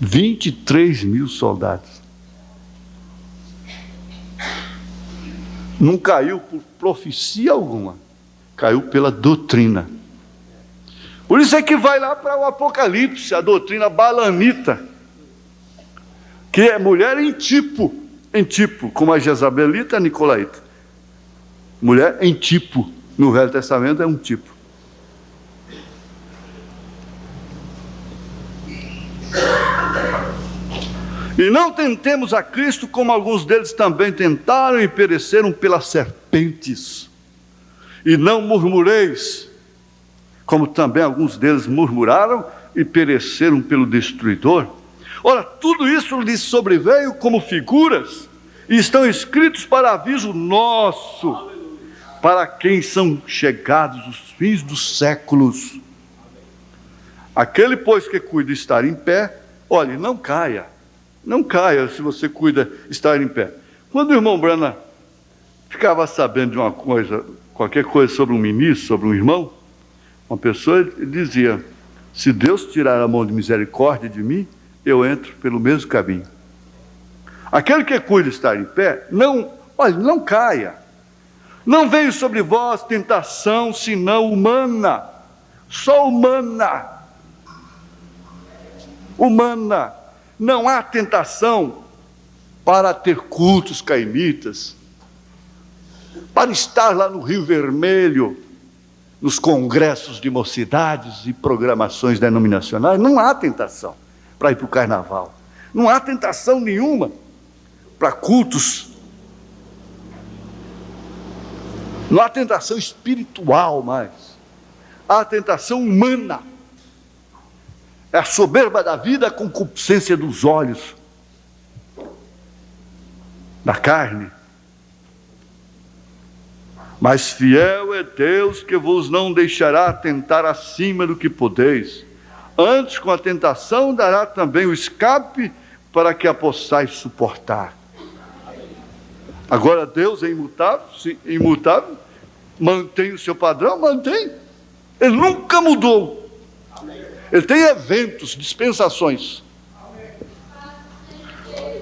23.000 soldados. Não caiu por profecia alguma, caiu pela doutrina. Por isso é que vai lá para o Apocalipse, a doutrina balamita, que é mulher em tipo, como a Jezabelita e a Nicolaíta. Mulher em tipo, no Velho Testamento é um tipo. E não tentemos a Cristo como alguns deles também tentaram e pereceram pelas serpentes. E não murmureis, como também alguns deles murmuraram e pereceram pelo destruidor. Ora, tudo isso lhes sobreveio como figuras, e estão escritos para aviso nosso, para quem são chegados os fins dos séculos. Aquele, pois, que cuida estar em pé, olhe, não caia se você cuida estar em pé. Quando o irmão Branham ficava sabendo de uma coisa, qualquer coisa sobre um ministro, sobre um irmão, uma pessoa, ele dizia: se Deus tirar a mão de misericórdia de mim, eu entro pelo mesmo caminho. Aquele que cuida estar em pé, não caia. Não veio sobre vós tentação, senão humana. Só humana. Humana. Não há tentação para ter cultos cainitas, para estar lá no Rio Vermelho, nos congressos de mocidades e programações denominacionais. Não há tentação para ir para o carnaval. Não há tentação nenhuma para cultos. Não há tentação espiritual mais. Há tentação humana. É a soberba da vida, a concupiscência dos olhos, da carne. Mas fiel é Deus, que vos não deixará tentar acima do que podeis. Antes, com a tentação, dará também o escape para que a possais suportar. Agora, Deus é imutável, mantém o seu padrão, mantém. Ele nunca mudou. Ele tem eventos, dispensações.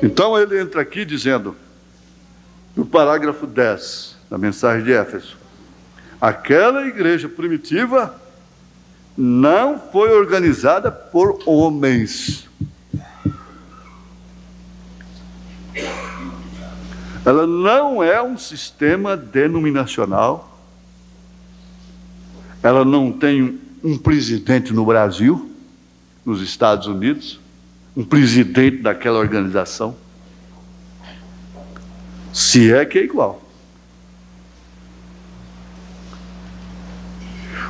Então ele entra aqui dizendo, no parágrafo 10 da mensagem de Éfeso: aquela igreja primitiva não foi organizada por homens. Ela não é um sistema denominacional. Ela não tem um presidente no Brasil, nos Estados Unidos, um presidente daquela organização, se é que é igual.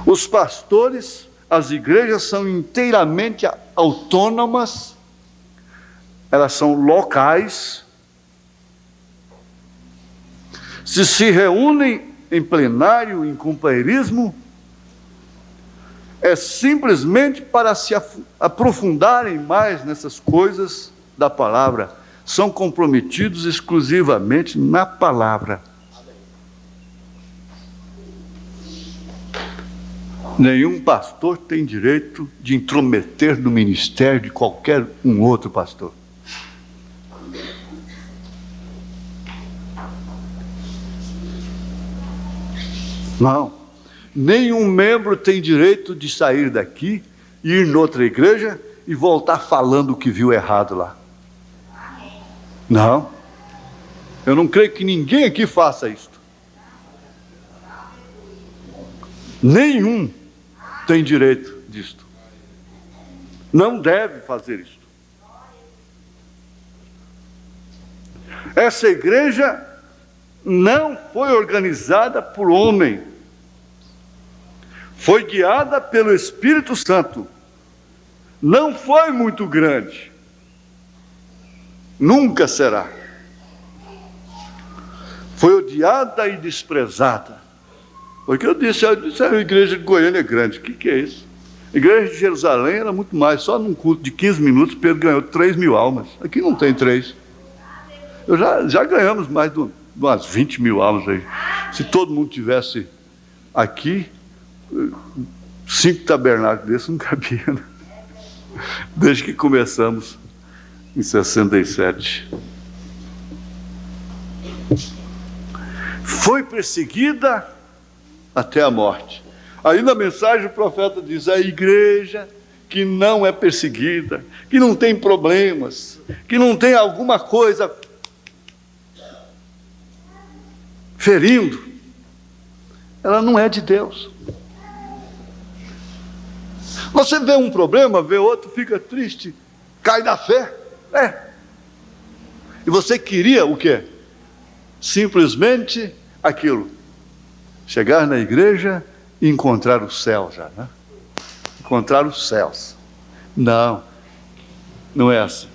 Os pastores, as igrejas são inteiramente autônomas, elas são locais, se reúnem em plenário, em companheirismo, é simplesmente para se aprofundarem mais nessas coisas da palavra. São comprometidos exclusivamente na palavra. Nenhum pastor tem direito de intrometer no ministério de qualquer um outro pastor. Não. Nenhum membro tem direito de sair daqui, ir noutra igreja e voltar falando o que viu errado lá. Não. Eu não creio que ninguém aqui faça isto. Nenhum tem direito disto. Não deve fazer isto. Essa igreja não foi organizada por homem. Foi guiada pelo Espírito Santo. Não foi muito grande. Nunca será. Foi odiada e desprezada. Porque eu disse a igreja de Goiânia é grande. O que é isso? A igreja de Jerusalém era muito mais. Só num culto de 15 minutos, Pedro ganhou 3.000 almas. Aqui não tem 3. Já ganhamos mais de umas 20.000 almas aí. Se todo mundo tivesse aqui, 5 tabernáculos desses não cabia, né? Desde que começamos em 67. foi perseguida até a morte. Aí na mensagem o profeta diz: a igreja que não é perseguida, que não tem problemas, que não tem alguma coisa ferindo, ela não é de Deus. Você vê um problema, vê outro, fica triste, cai da fé. E você queria o quê? Simplesmente aquilo: chegar na igreja e encontrar o céu já, né? Encontrar os céus. Não, não é assim.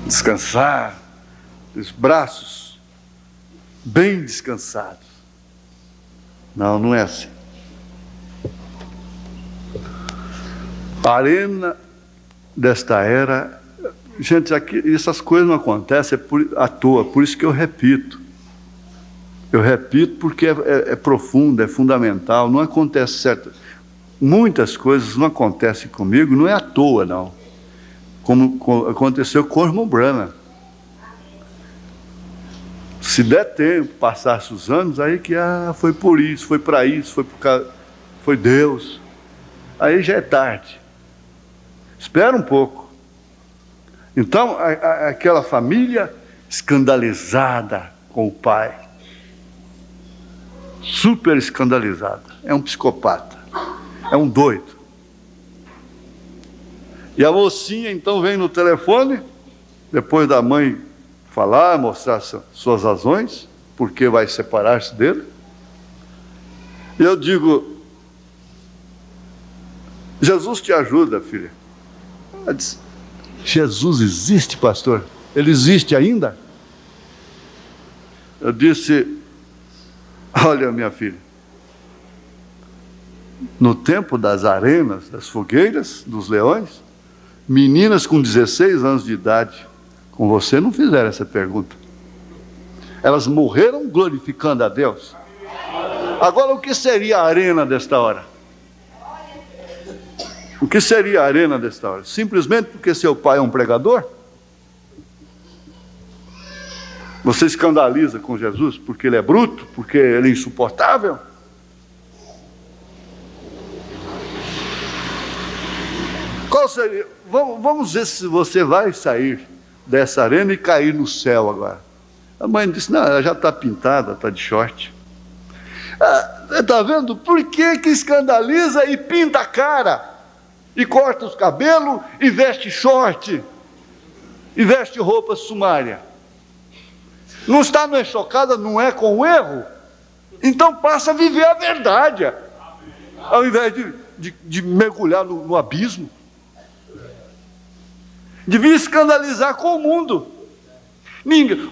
Descansar, os braços bem descansados. Não, não é assim. A arena desta era, gente, aqui, essas coisas não acontecem à toa, por isso que eu repito. Eu repito porque é profundo, é fundamental, não acontece certo. Muitas coisas não acontecem comigo, não é à toa, não. Como aconteceu com o irmão Branham. Se der tempo, passasse os anos, aí que foi por isso, foi para isso, foi Deus. Aí já é tarde. Espera um pouco. Então, aquela família escandalizada com o pai, super escandalizada, é um psicopata, é um doido. E a mocinha então vem no telefone, depois da mãe falar, mostrar suas razões, porque vai separar-se dele. E eu digo: Jesus te ajuda, filha. Ela disse: Jesus existe, pastor? Ele existe ainda? Eu disse: olha, minha filha, no tempo das arenas, das fogueiras, dos leões, meninas com 16 anos de idade, com você não fizeram essa pergunta. Elas morreram glorificando a Deus. Agora, o que seria a arena desta hora? O que seria a arena desta hora? Simplesmente porque seu pai é um pregador? Você escandaliza com Jesus porque ele é bruto, porque ele é insuportável? Qual seria? Vamos ver se você vai sair dessa arena e cair no céu agora. A mãe disse: não, ela já está pintada, está de short. Está vendo? Por que escandaliza e pinta a cara? E corta os cabelos e veste short? E veste roupa sumária? Não está chocada, não é com o erro? Então passa a viver a verdade, ao invés de mergulhar no abismo. Devia escandalizar com o mundo. Ninguém.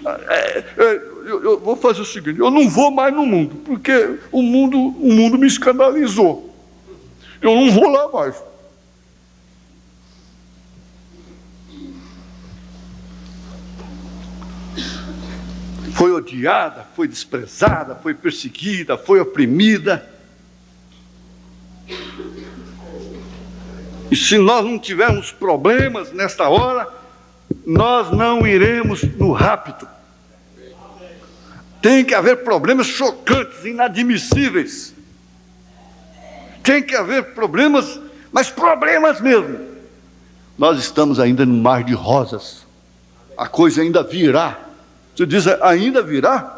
Eu vou fazer o seguinte: eu não vou mais no mundo, porque o mundo me escandalizou. Eu não vou lá mais. Foi odiada, foi desprezada, foi perseguida, foi oprimida. E se nós não tivermos problemas nesta hora, nós não iremos no rapto. Tem que haver problemas chocantes, inadmissíveis. Tem que haver problemas, mas problemas mesmo. Nós estamos ainda no mar de rosas. A coisa ainda virá. Você diz: ainda virá?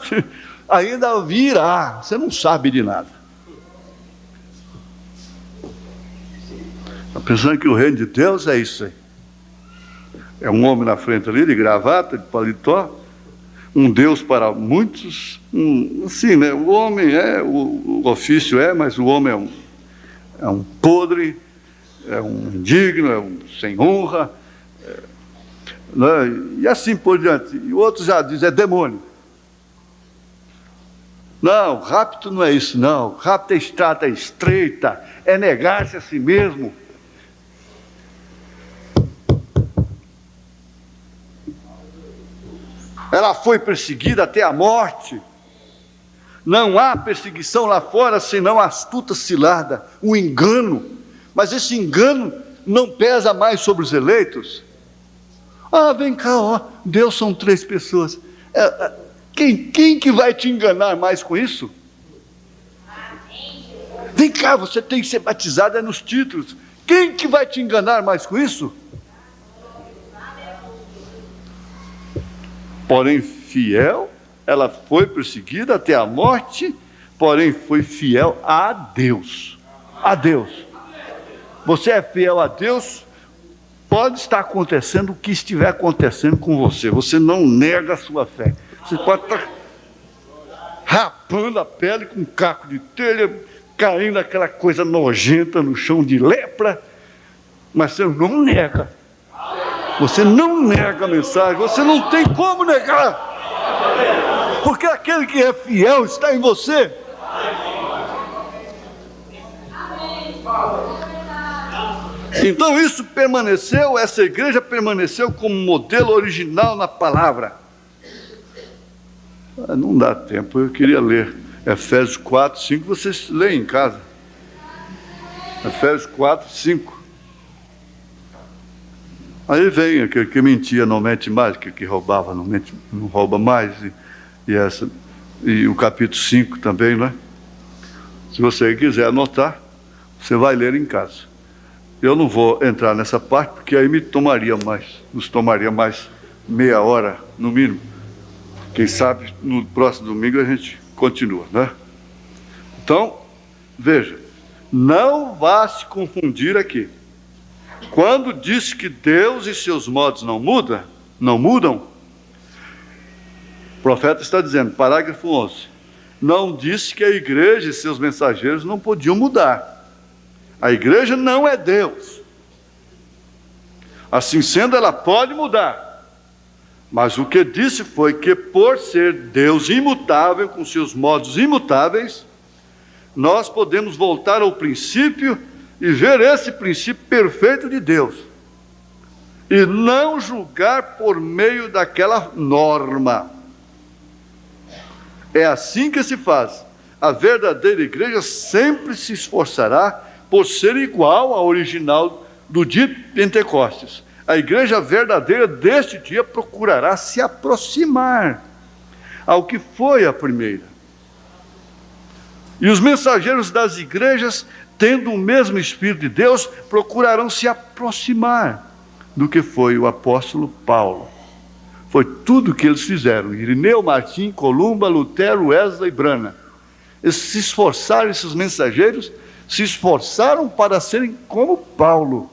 Ainda virá. Você não sabe de nada. Está pensando que o reino de Deus é isso aí? É um homem na frente ali, de gravata, de paletó, um Deus para muitos, assim, né? O homem o ofício mas o homem é um podre, é um indigno, é um sem honra, né? E assim por diante. E o outro já diz: é demônio. Não, rapto não é isso, não. Rapto é estrada estreita, é negar-se a si mesmo. Ela foi perseguida até a morte. Não há perseguição lá fora senão a astuta cilada, o engano. Mas esse engano não pesa mais sobre os eleitos. Vem cá, Deus são 3 pessoas. Quem que vai te enganar mais com isso? Vem cá, você tem que ser batizado nos títulos. Quem que vai te enganar mais com isso? Porém, fiel, ela foi perseguida até a morte, porém foi fiel a Deus. A Deus. Você é fiel a Deus, pode estar acontecendo o que estiver acontecendo com você. Você não nega a sua fé. Você pode estar rapando a pele com um caco de telha, caindo aquela coisa nojenta no chão de lepra, mas você não nega. Você não nega a mensagem, você não tem como negar. Porque aquele que é fiel está em você. Então isso permaneceu, essa igreja permaneceu como modelo original na palavra. Não dá tempo, eu queria ler Efésios 4, 5, vocês leem em casa. Efésios 4, 5. Aí vem aquele que mentia, não mente mais, aquele que roubava, não mente, não rouba mais, e o capítulo 5 também, né? Se você quiser anotar, você vai ler em casa. Eu não vou entrar nessa parte, porque aí nos tomaria mais meia hora, no mínimo. Quem sabe, no próximo domingo a gente continua, né? Então, veja, não vá se confundir aqui. Quando diz que Deus e seus modos não mudam, o profeta está dizendo, parágrafo 11, não disse que a igreja e seus mensageiros não podiam mudar. A igreja não é Deus. Assim sendo, ela pode mudar. Mas o que disse foi que, por ser Deus imutável, com seus modos imutáveis, nós podemos voltar ao princípio e ver esse princípio perfeito de Deus. E não julgar por meio daquela norma. É assim que se faz. A verdadeira igreja sempre se esforçará por ser igual ao original do dia de Pentecostes. A igreja verdadeira deste dia procurará se aproximar ao que foi a primeira. E os mensageiros das igrejas, tendo o mesmo Espírito de Deus, procurarão se aproximar do que foi o apóstolo Paulo. Foi tudo o que eles fizeram. Irineu, Martim, Columba, Lutero, Wesley e Branham. Eles se esforçaram, esses mensageiros, se esforçaram para serem como Paulo.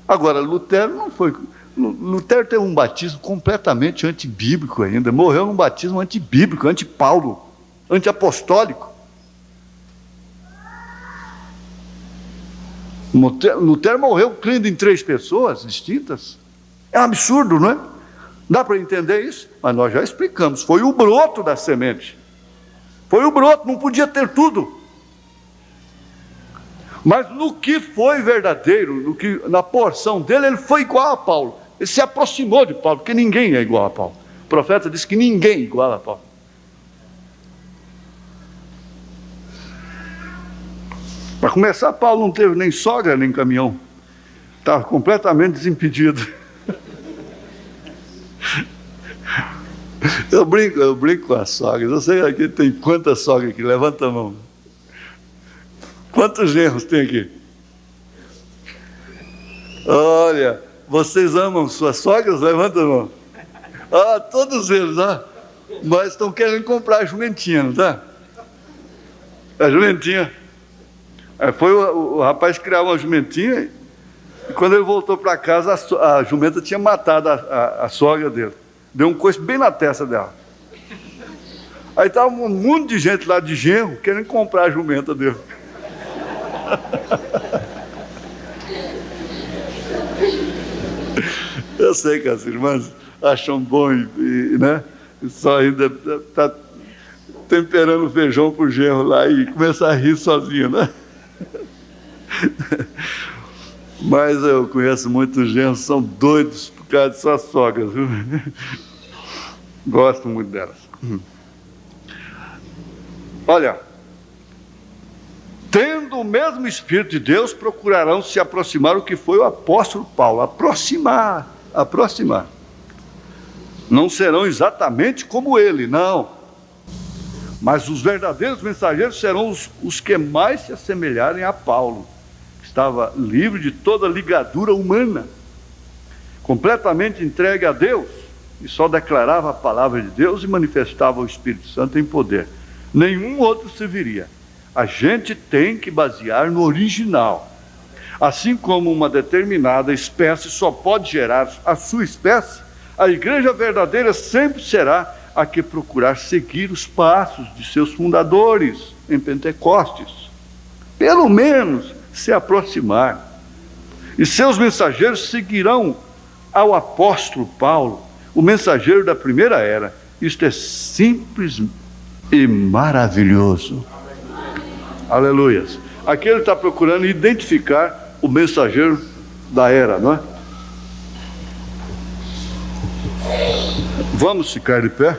Agora, Lutero não foi. Lutero teve um batismo completamente antibíblico ainda. Morreu num batismo antibíblico, anti-Paulo, anti-apostólico. Lutero morreu crendo em 3 pessoas distintas. É um absurdo, não é? Dá para entender isso? Mas nós já explicamos. Foi o broto da semente. Foi o broto, não podia ter tudo. Mas no que foi verdadeiro, na porção dele, ele foi igual a Paulo. Ele se aproximou de Paulo, porque ninguém é igual a Paulo. O profeta disse que ninguém é igual a Paulo. Para começar, Paulo não teve nem sogra, nem caminhão. Estava completamente desimpedido. Eu brinco com as sogras. Eu sei aqui tem quantas sogras aqui, levanta a mão. Quantos genros tem aqui? Olha, vocês amam suas sogras? Levanta a mão. Ah, todos eles, ah. Mas estão querendo comprar a jumentinha, não tá? A jumentinha. Foi o rapaz criar uma jumentinha, e quando ele voltou para casa, a jumenta tinha matado a sogra dele. Deu um coice bem na testa dela. Aí estava um monte de gente lá de genro querendo comprar a jumenta dele. Eu sei que as irmãs acham bom né? Só ainda está temperando feijão pro genro lá e começa a rir sozinho, né? Mas eu conheço muitos genros, são doidos por causa de suas sogras, viu? Gosto muito delas. Olha, tendo o mesmo Espírito de Deus, procurarão se aproximar o que foi o apóstolo Paulo. Aproximar. Não serão exatamente como ele, não. Mas os verdadeiros mensageiros serão os que mais se assemelharem a Paulo, que estava livre de toda ligadura humana, completamente entregue a Deus, e só declarava a palavra de Deus e manifestava o Espírito Santo em poder. Nenhum outro serviria. A gente tem que basear no original. Assim como uma determinada espécie só pode gerar a sua espécie, a igreja verdadeira sempre será a que procurar seguir os passos de seus fundadores em Pentecostes. Pelo menos se aproximar. E seus mensageiros seguirão ao apóstolo Paulo, o mensageiro da primeira era. Isto é simples e maravilhoso. Aleluias. Aqui ele está procurando identificar o mensageiro da era, não é? Vamos ficar de pé?